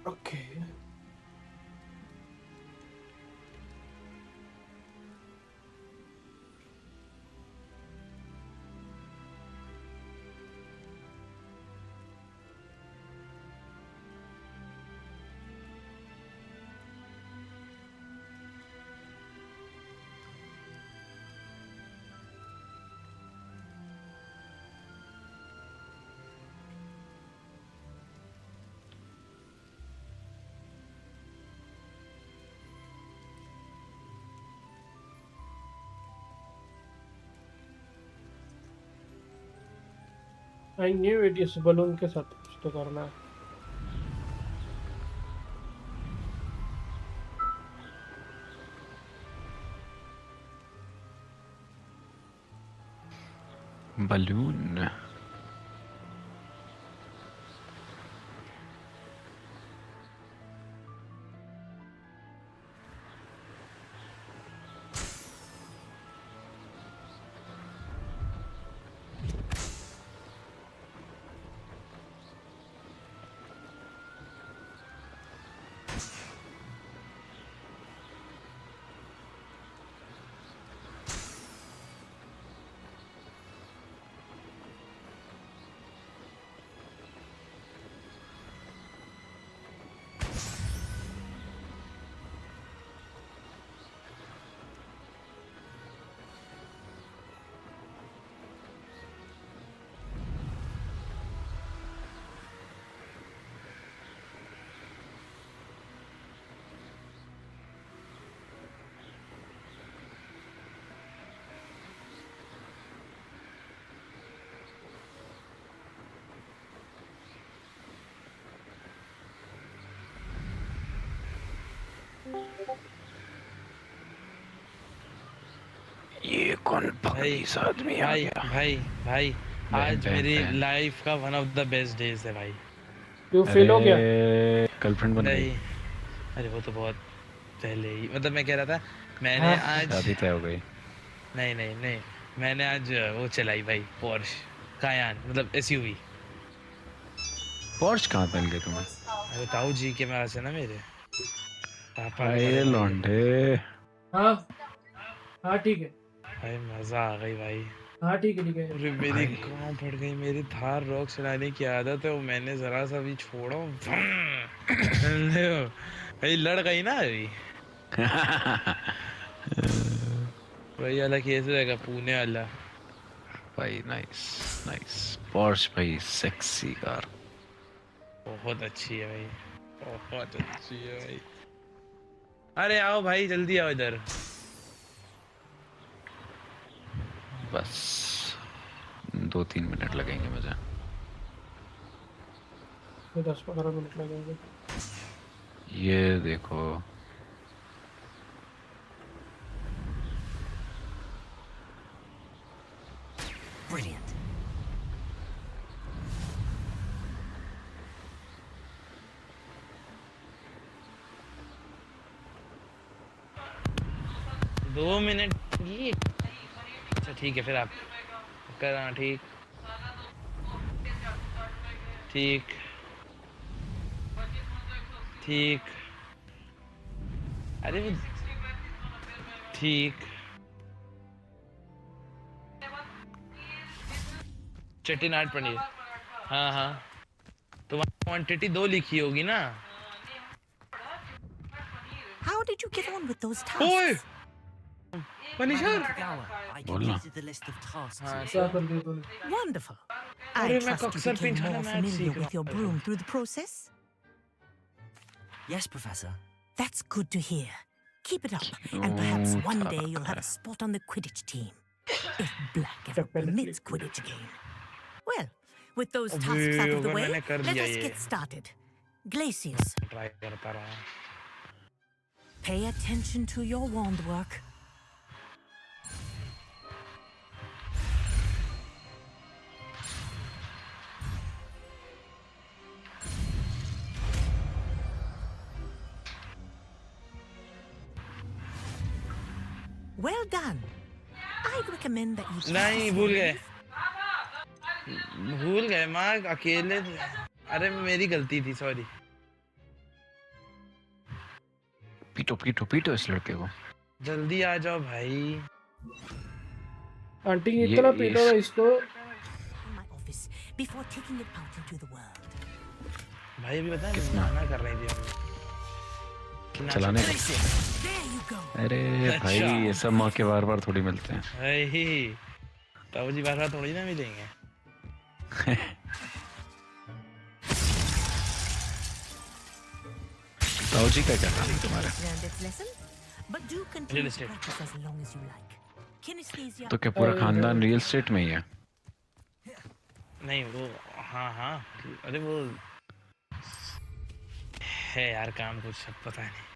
Speaker 2: Okay. I knew it इस balloon के साथ कुछ तो करना है.
Speaker 17: Balloon. ये कौन पगलीस आदमी आ
Speaker 2: भाई
Speaker 17: गया?
Speaker 2: भाई भाई आज मेरी लाइफ का one of the best days है भाई। क्यों फेल हो गया?
Speaker 19: गर्लफ्रेंड बन गई?
Speaker 2: नहीं, अरे वो तो बहुत पहले ही, मतलब मैं कह रहा था मैंने आज
Speaker 19: शादी तय हो गई?
Speaker 2: नहीं नहीं नहीं, मैंने आज वो चलाई भाई, पोर्श कायान, मतलब एसयूवी।
Speaker 19: पोर्श कहाँ मिल गई तुम्हें?
Speaker 2: अरे ताऊ जी के पास है ना मेरे पापा के
Speaker 19: आए
Speaker 2: बड़े भाई।
Speaker 19: लौंडे।
Speaker 2: हाँ हाँ ठीक है भाई, मजा आ गई भाई। हाँ ठीक है। अरे मेरी गाँव फट गई, मेरी थार रॉक चलाने की आदत है, वो मैंने जरा सा भी छोड़ा भाई लड़ गई ना अभी। वही वाला केस रहेगा, पुणे वाला।
Speaker 19: भाई नाइस नाइस। पोर्श भाई सेक्सी कार।
Speaker 2: बहुत अच्छी है भाई, बहुत अच्छी है भाई। अरे आओ भाई, जल्दी आओ इधर।
Speaker 19: बस 2-3 मिनट लगेंगे मुझे।
Speaker 2: 10-15 मिनट लगेंगे।
Speaker 19: ये देखो
Speaker 1: Brilliant.
Speaker 2: दो मिनट ये, अच्छा ठीक है, फिर आप करना। ठीक ठीक ठीक, अरे वो ठीक। चट्टीनाट पनीर, हाँ हाँ, तो क्वांटिटी 2 लिखी होगी ना।
Speaker 9: How did you get on with those tasks?
Speaker 2: ओए मनीषर,
Speaker 1: I completed the list of tasks.
Speaker 9: Wonderful. I
Speaker 2: अरे मैं
Speaker 9: trust you
Speaker 2: अक्सर
Speaker 9: became
Speaker 2: पिंच
Speaker 9: more
Speaker 2: वाला मैच
Speaker 9: familiar
Speaker 2: सीख
Speaker 9: with your
Speaker 2: रहा
Speaker 9: broom through the process.
Speaker 1: Yes, Professor.
Speaker 9: That's good to hear. Keep it up, and perhaps one day you'll have a spot on the Quidditch team. If Black ever permits Quidditch again. Well, with those tasks out of the way, let us get started. Glacius,
Speaker 2: try करता रहा।
Speaker 9: pay attention to your wand work. Well done. I'd recommend that you
Speaker 2: नहीं, भूल गए माँ, अकेले। अरे मेरी गलती थी, सॉरी।
Speaker 19: पीटो पीटो पीटो इस लड़के को।
Speaker 2: जल्दी आ जाओ भाई।
Speaker 20: आंटी इतना पीटो ना इसको।
Speaker 9: before taking it out into the world.
Speaker 2: भाई अभी बता, मना कर रही थी हम
Speaker 19: चलाने का। अरे भाई ये सब माँ के बार बार थोड़ी मिलते हैं।
Speaker 2: भाई ताऊ जी बार बार थोड़ी ना मिलेंगे।
Speaker 19: ताऊ जी का क्या काम है तुम्हारे?
Speaker 2: Real estate.
Speaker 19: तो क्या पूरा खानदान रियल एस्टेट में ही है?
Speaker 2: नहीं वो, हाँ हाँ, अरे वो है यार काम, कुछ पता नहीं।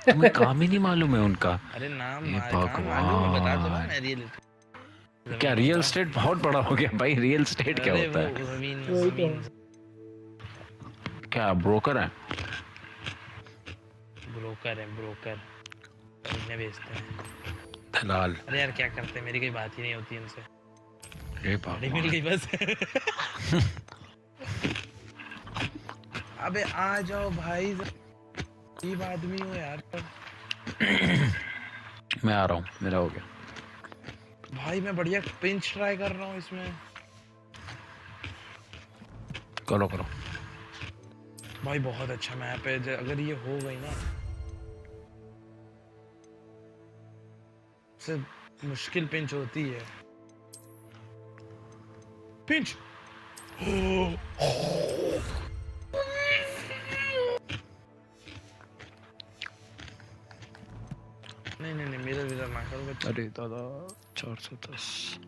Speaker 19: तुम्हें काम ही नहीं मालूम है उनका?
Speaker 2: अरे नाम
Speaker 19: भगवान,
Speaker 2: बता दो ना, मैं रियल।
Speaker 19: क्या रियल एस्टेट बहुत बड़ा हो गया भाई? रियल एस्टेट क्या होता है?
Speaker 2: जमीन
Speaker 19: क्या ब्रोकर है?
Speaker 2: ब्रोकर है, ब्रोकर इन्हें बेचते हैं।
Speaker 19: दलाल।
Speaker 2: अरे यार क्या करते हैं, मेरी कोई बात ही नहीं होती उनसे।
Speaker 19: अरे भगवान,
Speaker 2: मिल गई बस। अबे आ जाओ भाई, अजीब आदमी हो यार।
Speaker 19: मैं आ रहा हूँ, मेरा हो गया
Speaker 2: भाई। मैं बढ़िया पिंच ट्राई कर रहा हूँ इसमें।
Speaker 19: करो करो
Speaker 2: भाई बहुत अच्छा मैप है, अगर ये हो गई ना, सबसे मुश्किल पिंच होती है। पिंच नहीं नहीं नहीं, मेरा विजय ना करो बच्चा।
Speaker 19: अरे दादा 410।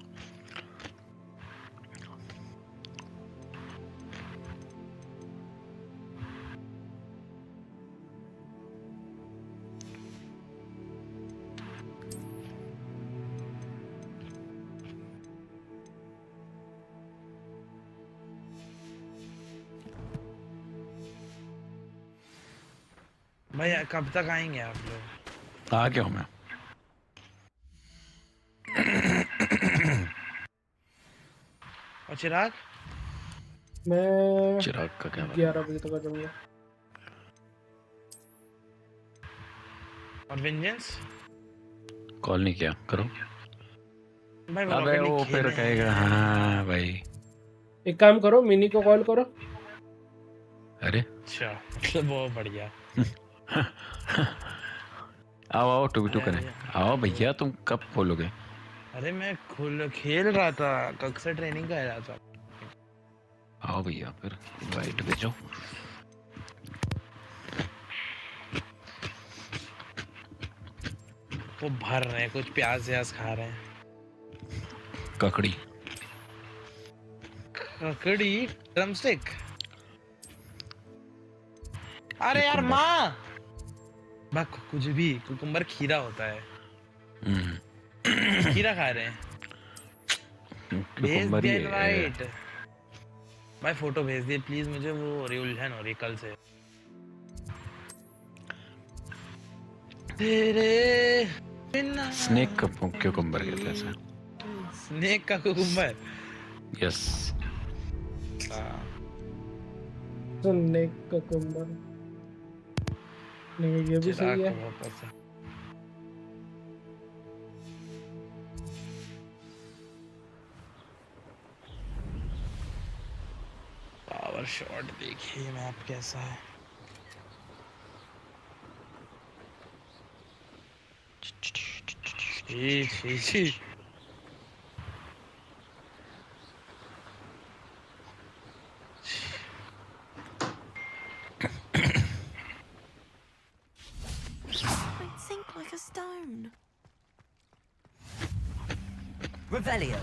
Speaker 2: भाई कब तक आएंगे आप लोग?
Speaker 19: आ गया हूँ मैं।
Speaker 2: और चिराग?
Speaker 20: मैं
Speaker 19: चिराग का क्या
Speaker 20: 11 बजे तक आ जाऊंगा।
Speaker 2: और वेंजेंस?
Speaker 19: कॉल नहीं किया, करो।
Speaker 2: भाई
Speaker 19: अबे वो फिर कहेगा हाँ भाई।
Speaker 20: एक काम करो, मिनी को कॉल करो।
Speaker 19: अरे
Speaker 2: अच्छा, मतलब बहुत बढ़िया।
Speaker 19: आओ आओ 2v2 करें। आओ भैया, तुम कब खोलोगे?
Speaker 2: अरे मैं खेल रहा था, कब से ट्रेनिंग कर रहा था।
Speaker 19: आओ भैया, फिर इनवाइट भेजो।
Speaker 2: वो भर रहे हैं, कुछ प्याज व्याज खा रहे हैं।
Speaker 19: ककड़ी
Speaker 2: ड्रमस्टिक। अरे यार माँ, कुछ भी कुकुम्बर खीरा होता है। खीरा खा रहे हैं। भेज दिया इनवाइट। भाई फोटो भेज दिए प्लीज, मुझे वो उलझन हो रही कल से। तेरे
Speaker 19: स्नेक का क्यूकम्बर कहते हैं।
Speaker 2: स्नेक का कुकुम्बर।
Speaker 19: यस।
Speaker 20: स्नेक का कुकुम्बर नहीं, ये भी सही है।
Speaker 2: पावर शॉट देखिए मैप कैसा है। छी।
Speaker 21: I'd sink like a stone.
Speaker 1: Revelio.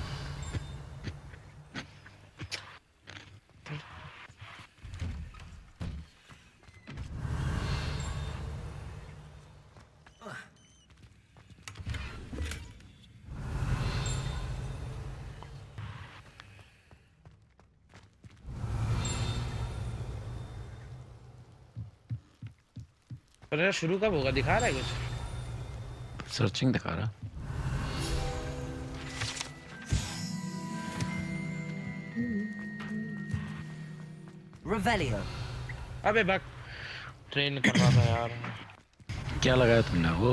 Speaker 2: पर शुरू कब होगा, दिखा रहा है कुछ?
Speaker 19: सर्चिंग दिखा रहा।
Speaker 1: Revelio.
Speaker 2: अबे बक, ट्रेन कर रहा था यार।
Speaker 19: क्या लगाया तुमने वो?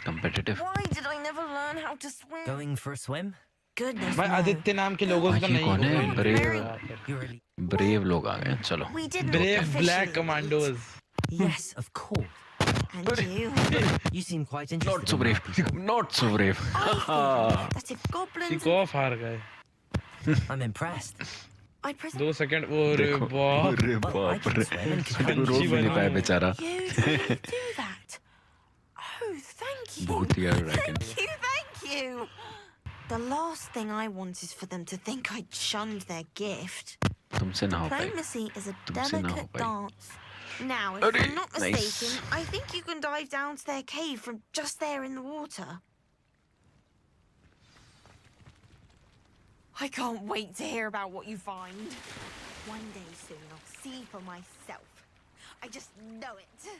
Speaker 19: Competitive.
Speaker 21: Why did I never learn how to swim?
Speaker 1: Going for a swim?
Speaker 21: Goodness
Speaker 2: भाई
Speaker 21: no.
Speaker 2: आदित्य नाम के लोगों का नहीं
Speaker 19: कौन है?
Speaker 2: होगा।
Speaker 19: ब्रेव लोग आ गए, चलो।
Speaker 2: Brave black commandos.
Speaker 1: Yes, of course.
Speaker 21: And you?
Speaker 1: You seem quite interested.
Speaker 19: Not so brave. Not so brave.
Speaker 21: That if goblins.
Speaker 2: सिकोफ हार गए।
Speaker 1: I'm impressed.
Speaker 2: 2 सेकंड। अरे बाप
Speaker 19: रे बाप रे, रोक भी नहीं पाया बेचारा।
Speaker 21: You didn't do that. Oh, thank you.
Speaker 19: बहुत ही यार racket.
Speaker 21: Thank you. The last thing I want is for them to think I shunned their gift.
Speaker 19: तुमसे ना हो पाए।
Speaker 21: Diplomacy is a
Speaker 19: तुमसे ना हो
Speaker 21: delicate
Speaker 19: पाए।
Speaker 21: dance. Now, if I'm not mistaken, I think you can dive down to their cave from just there in the water. I can't wait to hear about what you find. One day soon, I'll see for myself. I just know it.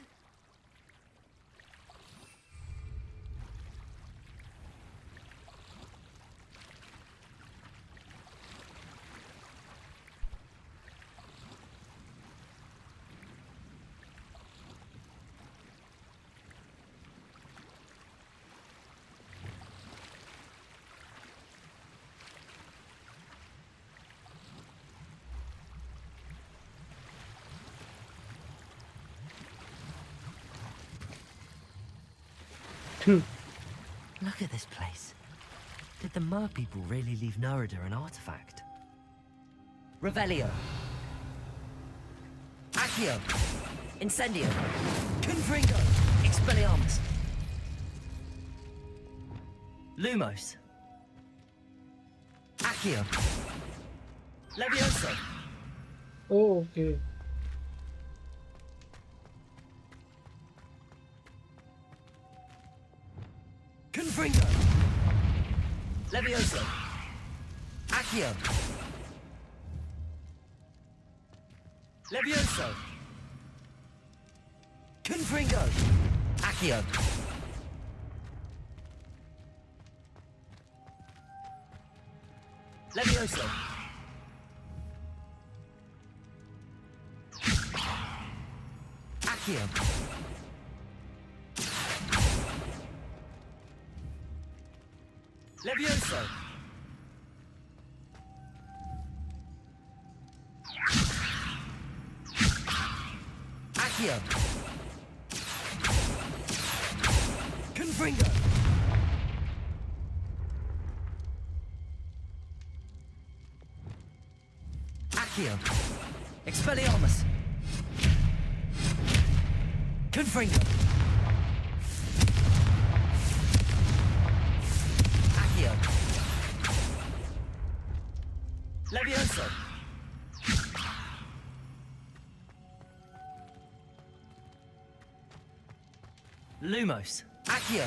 Speaker 1: Look at this place. Did the mer people really leave Nerida an artifact? Revelio. Accio. Incendio. Confringo. Expelliarmus. Lumos. Accio. Levioso.
Speaker 20: Oh, okay.
Speaker 1: Confringo. Levioso. Accio. Levioso. Confringo! Accio! Levioso! Accio! Levioso! Accio! Confringo! Accio! Expelliarmus! Confringo! Accio! Levioso! Lumos! Accio!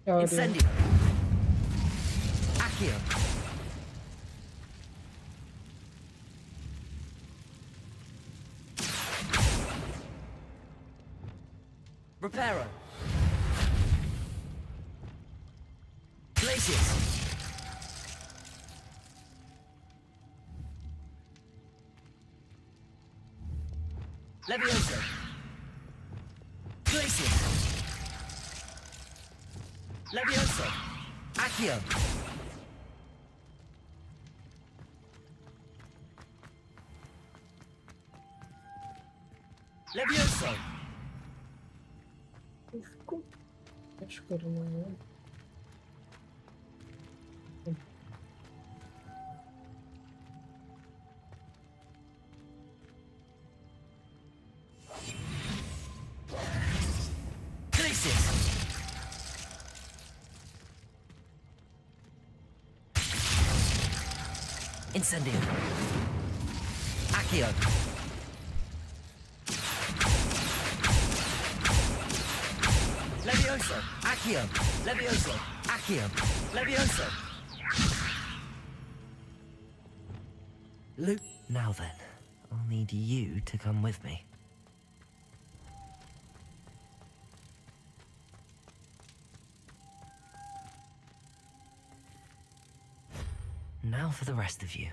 Speaker 1: Incendio! Accio! Reparo! Glacius! Levioso! Glacius! Levioso! Accio! Levioso!
Speaker 20: उसको कुछ करना है
Speaker 1: Glacius! Incendio! Accio! Levioso! Accio! Levioso! Accio! Levioso! Luke, now then, I'll need you to come with me. Now for the rest of you.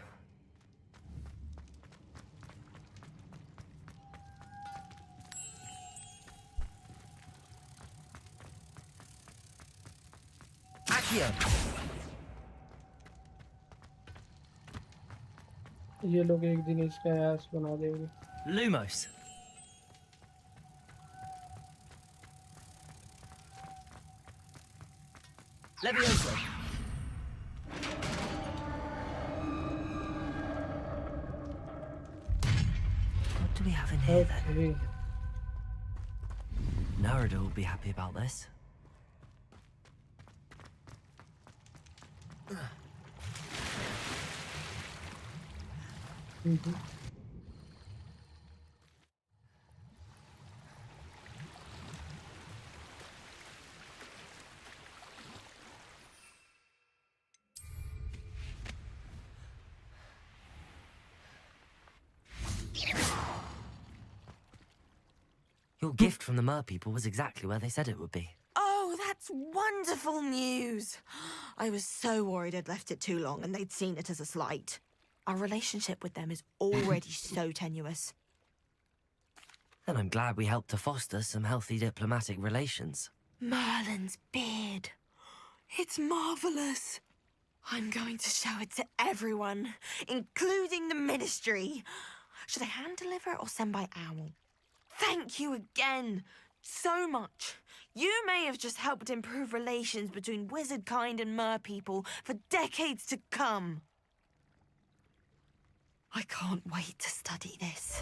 Speaker 1: Accio!
Speaker 20: ये लोग एक दिन इसका ऐस बना देंगे
Speaker 1: Lumos! Levioso! What do we have in here then? Narada will be happy about this. Your gift from the Mer people was exactly where they said it would be.
Speaker 21: Oh, that's wonderful news. I was so worried I'd left it too long and they'd seen it as a slight. Our relationship with them is already so tenuous.
Speaker 1: Then I'm glad we helped to foster some healthy diplomatic relations.
Speaker 21: Merlin's beard. It's marvelous. I'm going to show it to everyone, including the Ministry. Should I hand deliver it or send by owl? Thank you again, so much. You may have just helped improve relations between wizard kind and mer people for decades to come. I can't wait to study this.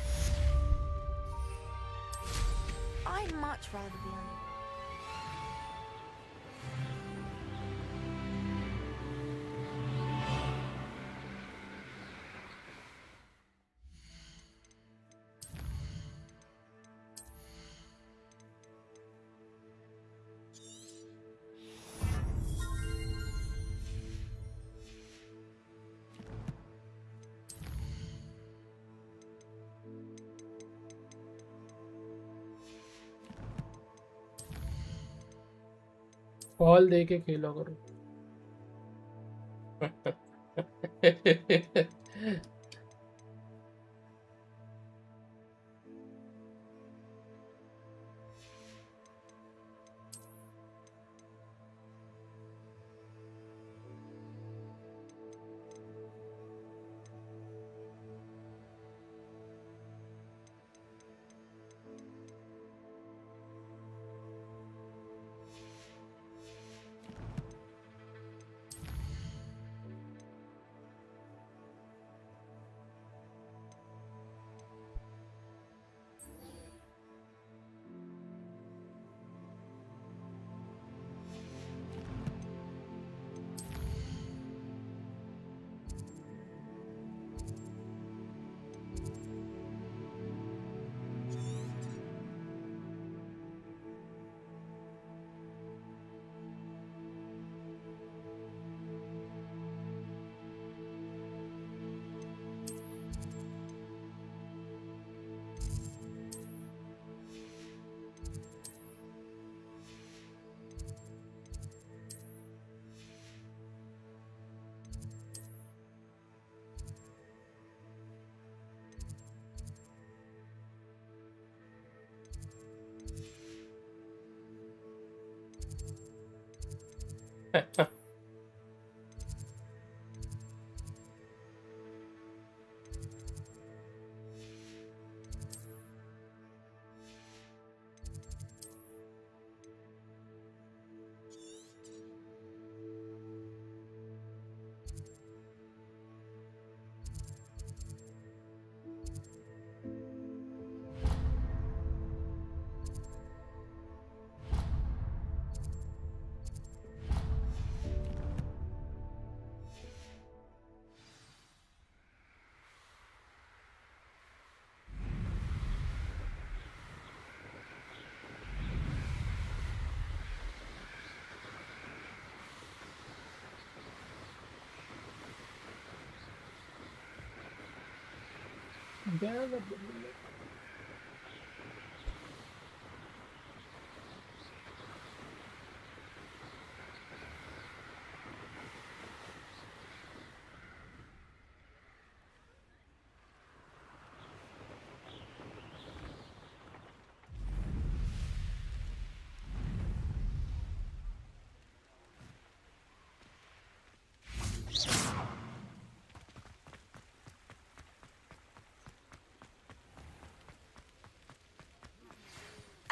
Speaker 21: I'd much rather be on...
Speaker 20: fall दे के खेला करो।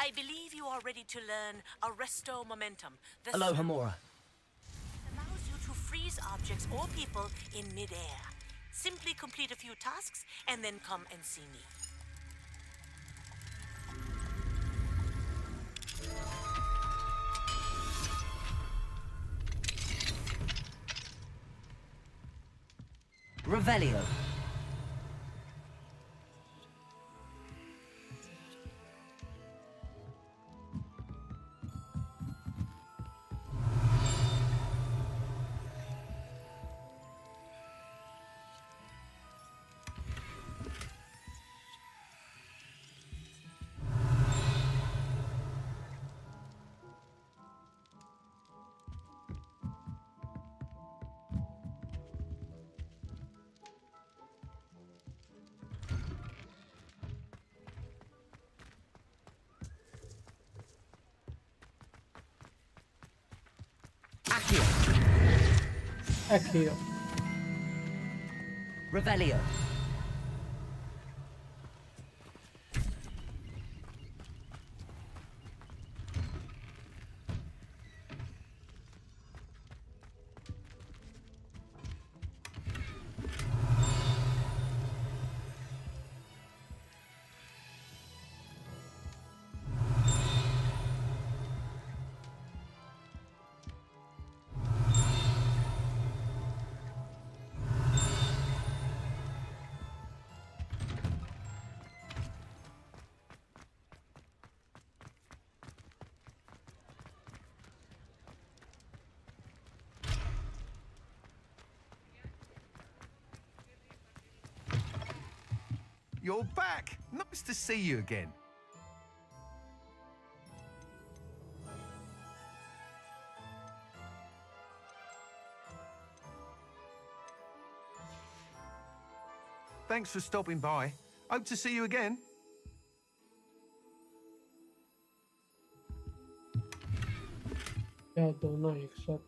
Speaker 4: I believe you are ready to learn Arresto Momentum. The
Speaker 1: Aloha Mora.
Speaker 4: allows you to freeze objects or people in midair. Simply complete a few tasks and then come and see me.
Speaker 1: Revelio.
Speaker 20: Accio.
Speaker 1: Revelio.
Speaker 22: You're back. Nice to see you again. Thanks for stopping by. Hope to see you again.
Speaker 20: क्या दोनों एक साथ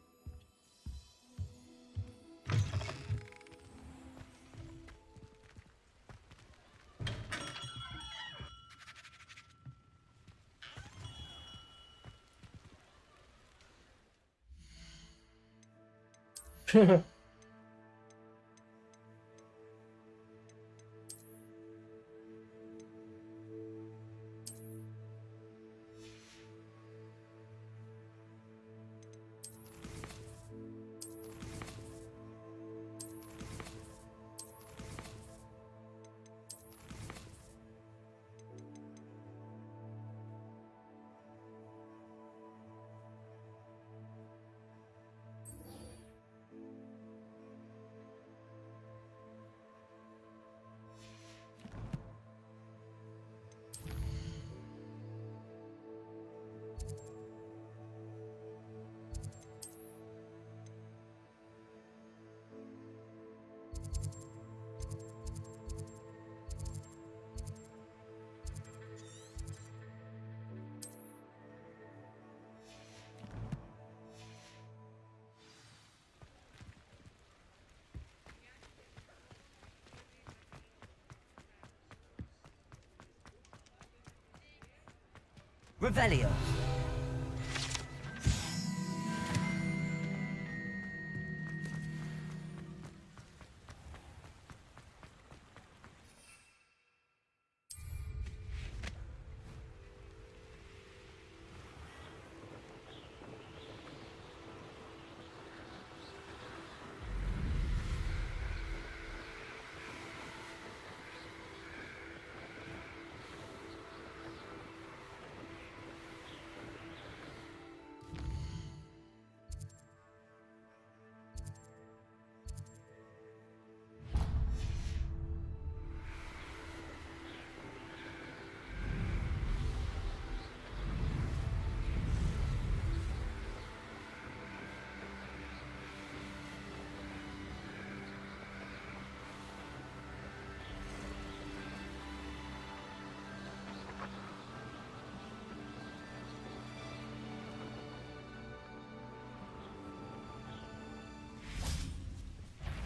Speaker 1: Revelio.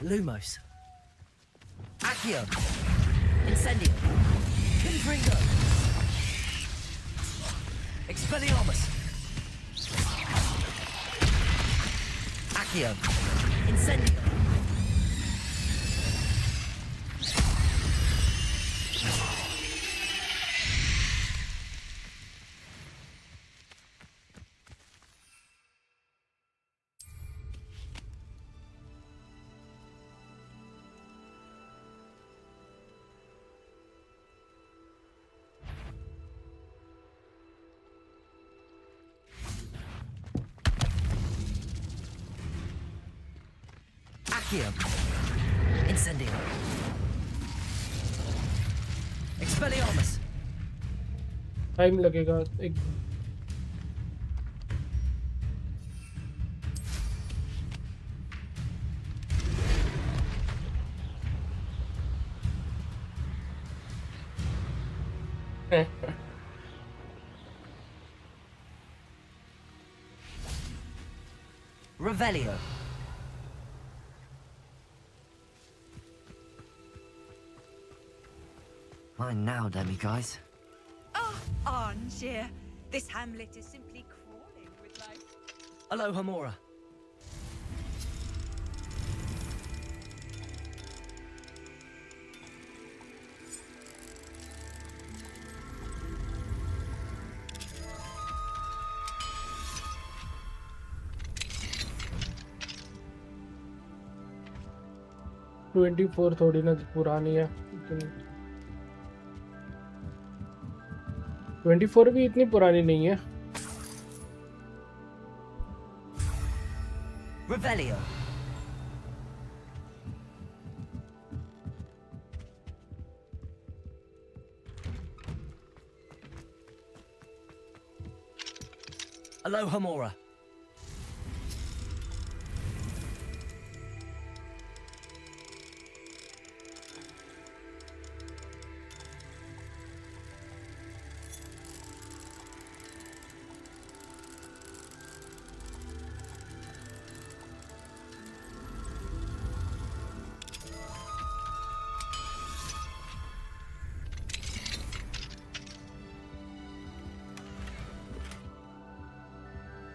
Speaker 1: Lumos. Accio. Incendio. Confringo. Expelliarmus. Accio. Incendio. Accio. Incendio. Expelliarmus.
Speaker 20: Time लगेगा एक
Speaker 1: Revelio. Mine now, Demi guys.
Speaker 13: Oh, Arnshire. This hamlet is simply crawling with life.
Speaker 1: Aloha Mora.
Speaker 20: Four थोड़ी ना पुरानी है 24 भी इतनी पुरानी नहीं है
Speaker 1: Revelio. Aloha Mora.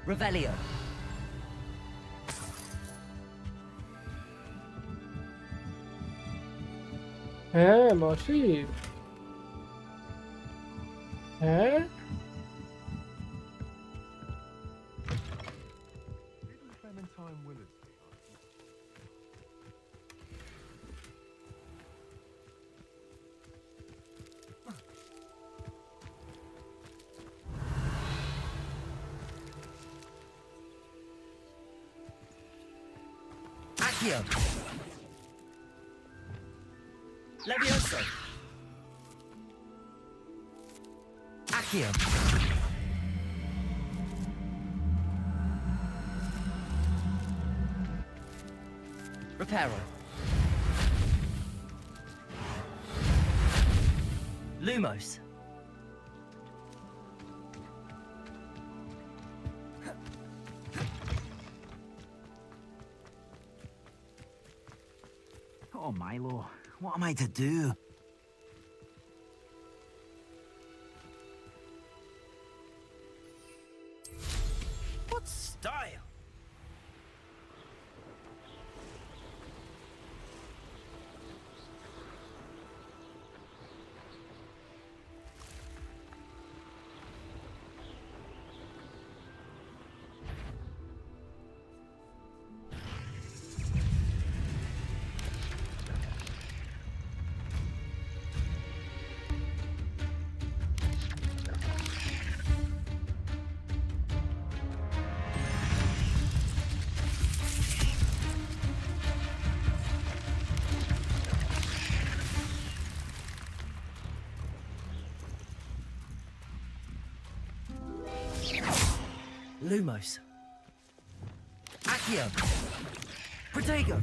Speaker 1: Revelio.
Speaker 20: हैं मौसी हैं
Speaker 1: Accio. Levioso. Accio. Reparo. Lumos.
Speaker 7: Oh, Milo, what am I to do? What style?
Speaker 1: Lumos. Accio. Protego.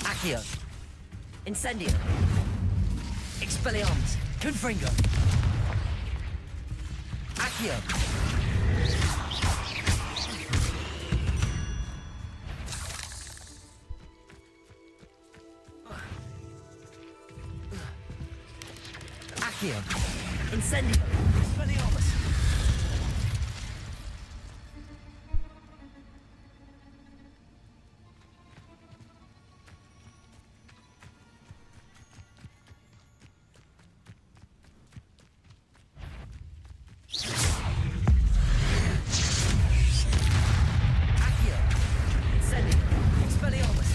Speaker 1: Accio. Incendio. Expelliarmus. Confringo. Accio. Accio. Incendio. Expelliarmus. Accio. Incendio. Expelliarmus.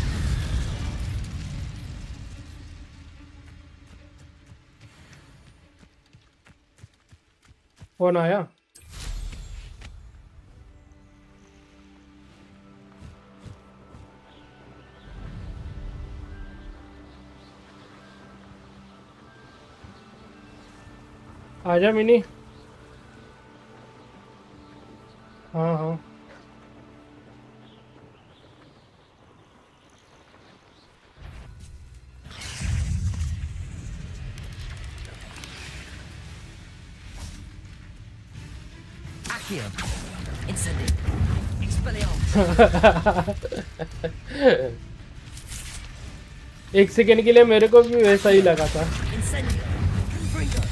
Speaker 20: कौन आया आजा mini हाँ हाँ
Speaker 1: Accio. Incendio. Expelliarmus.
Speaker 20: एक second के लिए मेरे को भी वैसा ही लगा था
Speaker 1: Incendio. Confringo.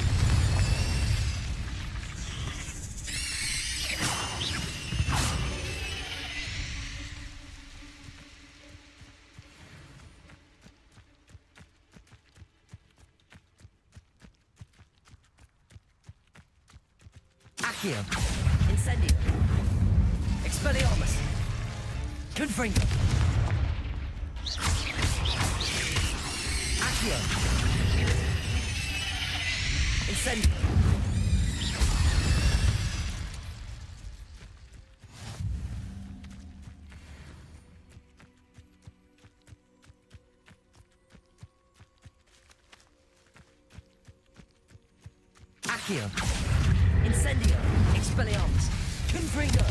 Speaker 1: Accio. Incendio. Expelliarmus. Confringo. Accio. Incendio. Accio. Incendio. Expelliarmus. Confringo.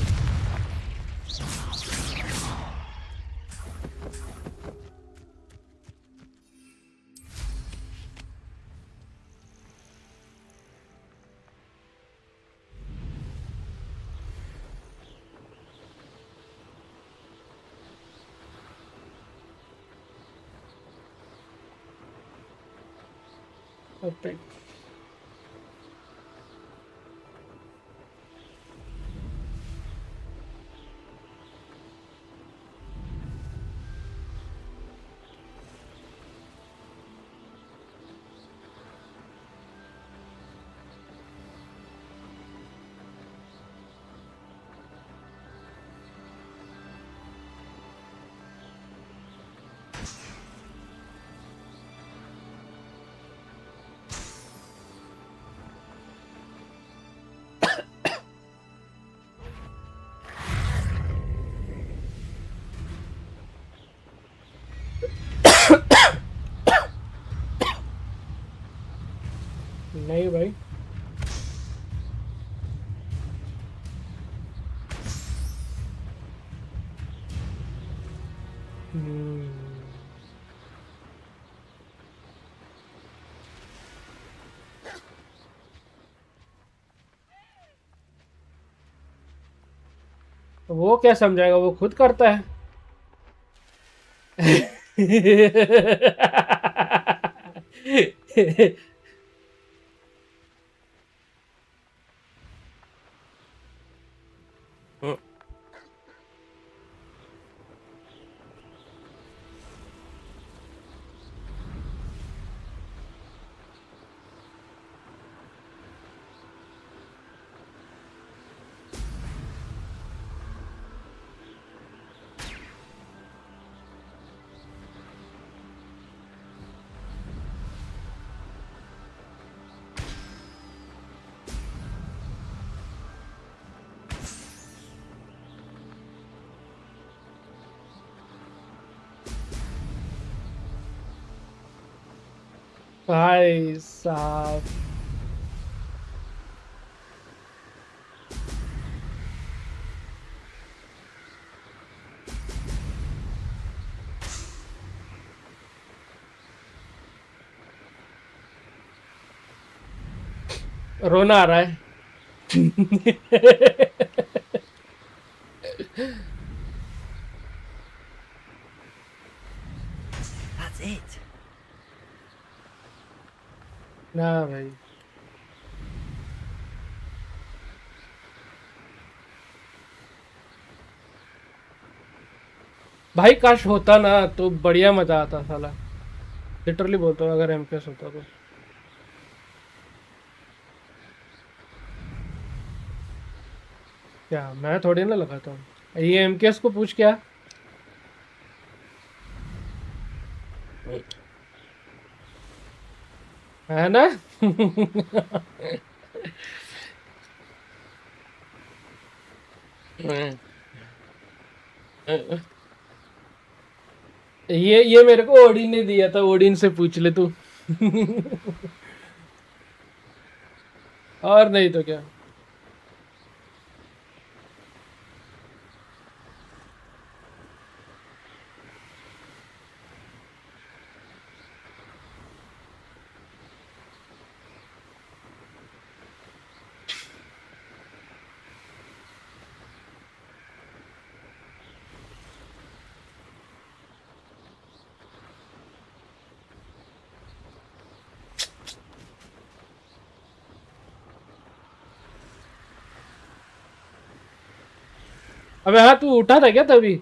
Speaker 20: Epic. नहीं भाई वो क्या समझाएगा, वो खुद करता है। भाई साहब रोना आ रहा है।
Speaker 1: That's it.
Speaker 20: ना भाई भाई काश होता ना तो बढ़िया मजा आता साला। लिटरली बोलता हूँ अगर एमकेएस होता तो। क्या मैं थोड़ी ना लगाता हूँ, ये एमकेएस को पूछ क्या। है ना। ये मेरे को ओडिन ने दिया था, ओडिन से पूछ ले तू। और नहीं तो क्या। अबे हाँ तू उठा था क्या तभी।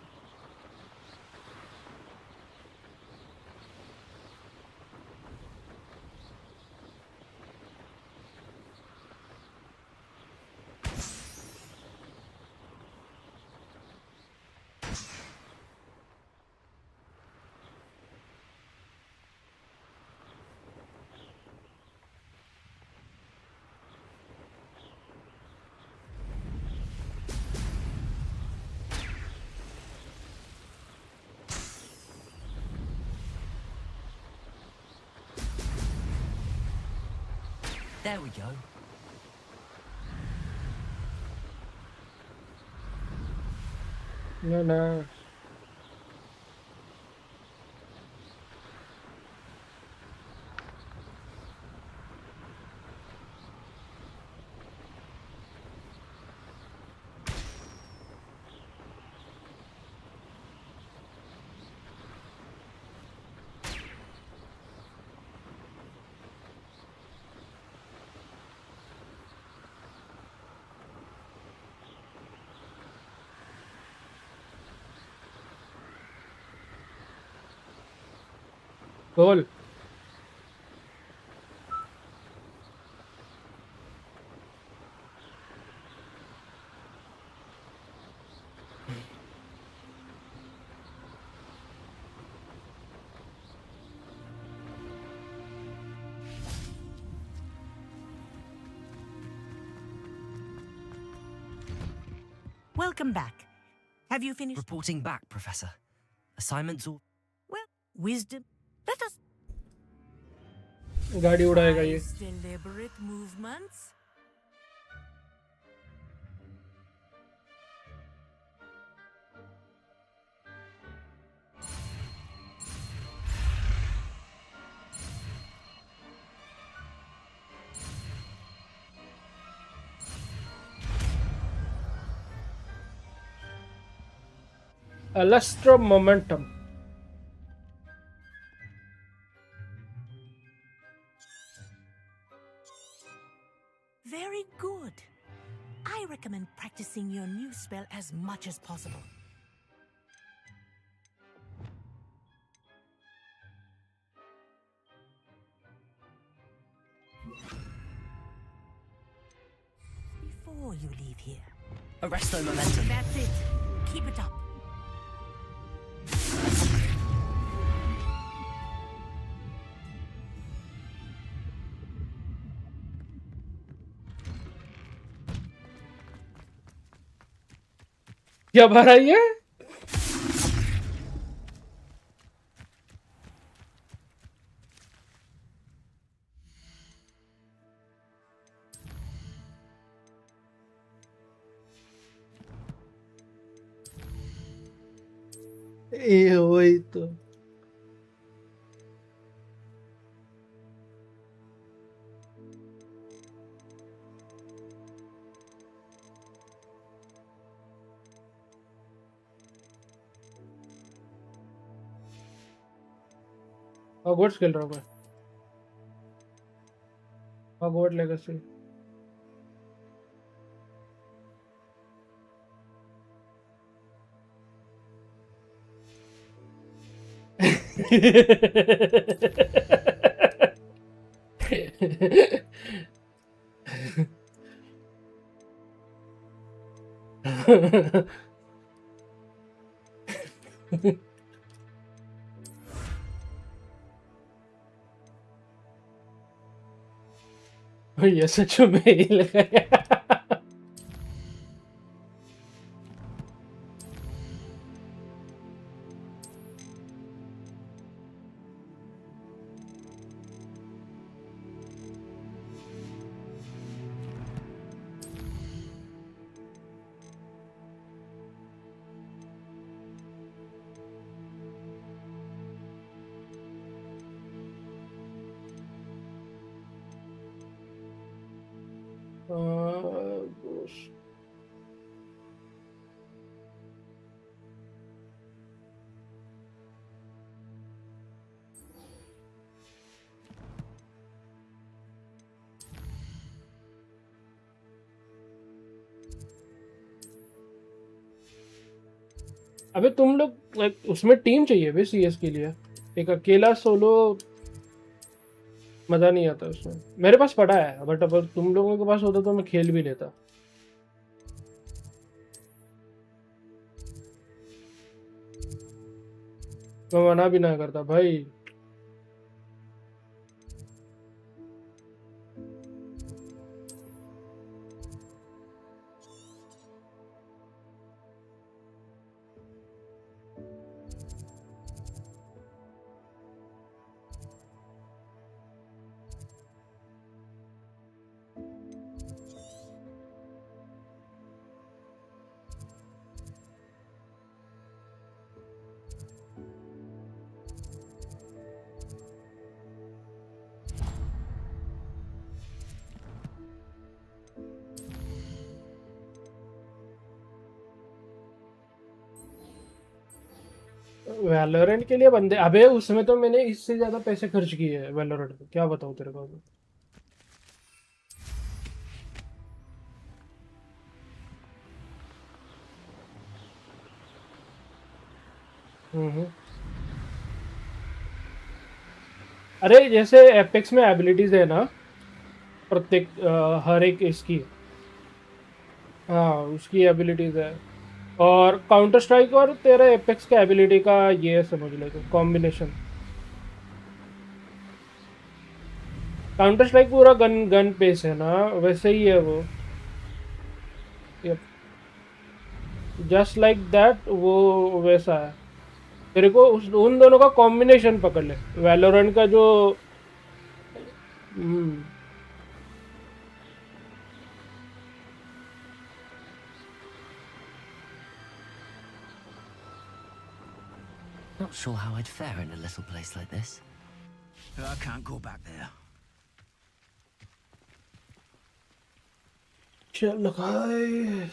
Speaker 1: There we go.
Speaker 20: ना ना Cool.
Speaker 4: Welcome back. Have you finished?
Speaker 1: Reporting back, Professor. Assignments all...
Speaker 4: Well, wisdom. Let us...
Speaker 20: गाड़ी उड़ाएगा ये.
Speaker 4: Deliberate movements.
Speaker 20: Alastro momentum.
Speaker 4: Very good. I recommend practicing your new spell as much as possible. Before you leave here.
Speaker 1: Arresto momentum.
Speaker 4: That's it. Keep it up.
Speaker 20: क्या भरा ये? ये वही तो. Hogwarts खेल रहा हूँ मैं. Hogwarts legacy. ये सच में ही लगाया. Gosh. अबे तुम लोग उसमें टीम चाहिए बे सीएस के लिए. एक अकेला सोलो मजा नहीं आता उसमें. मेरे पास पड़ा है बट अगर तुम लोगों के पास होता तो मैं खेल भी लेता. मैं मना भी ना करता भाई. वैलोरेंट के लिए बंदे. अबे उसमें तो मैंने इससे ज्यादा पैसे खर्च किए हैं वैलोरेंट पे. क्या बताऊं तेरे को. अरे जैसे एपेक्स में एबिलिटीज है ना प्रत्येक हर एक इसकी, हाँ उसकी एबिलिटीज है, और काउंटर स्ट्राइक और तेरा एपेक्स का एबिलिटी का ये समझ लो तो कॉम्बिनेशन। काउंटर स्ट्राइक पूरा गन गन पेस है ना, वैसे ही है वो, जस्ट लाइक दैट वो वैसा है। तेरे को उन दोनों का कॉम्बिनेशन पकड़ ले, वैलोरेंट का जो
Speaker 1: Not sure how I'd fare in a little place like this.
Speaker 7: I can't go back there.
Speaker 20: चल भाई।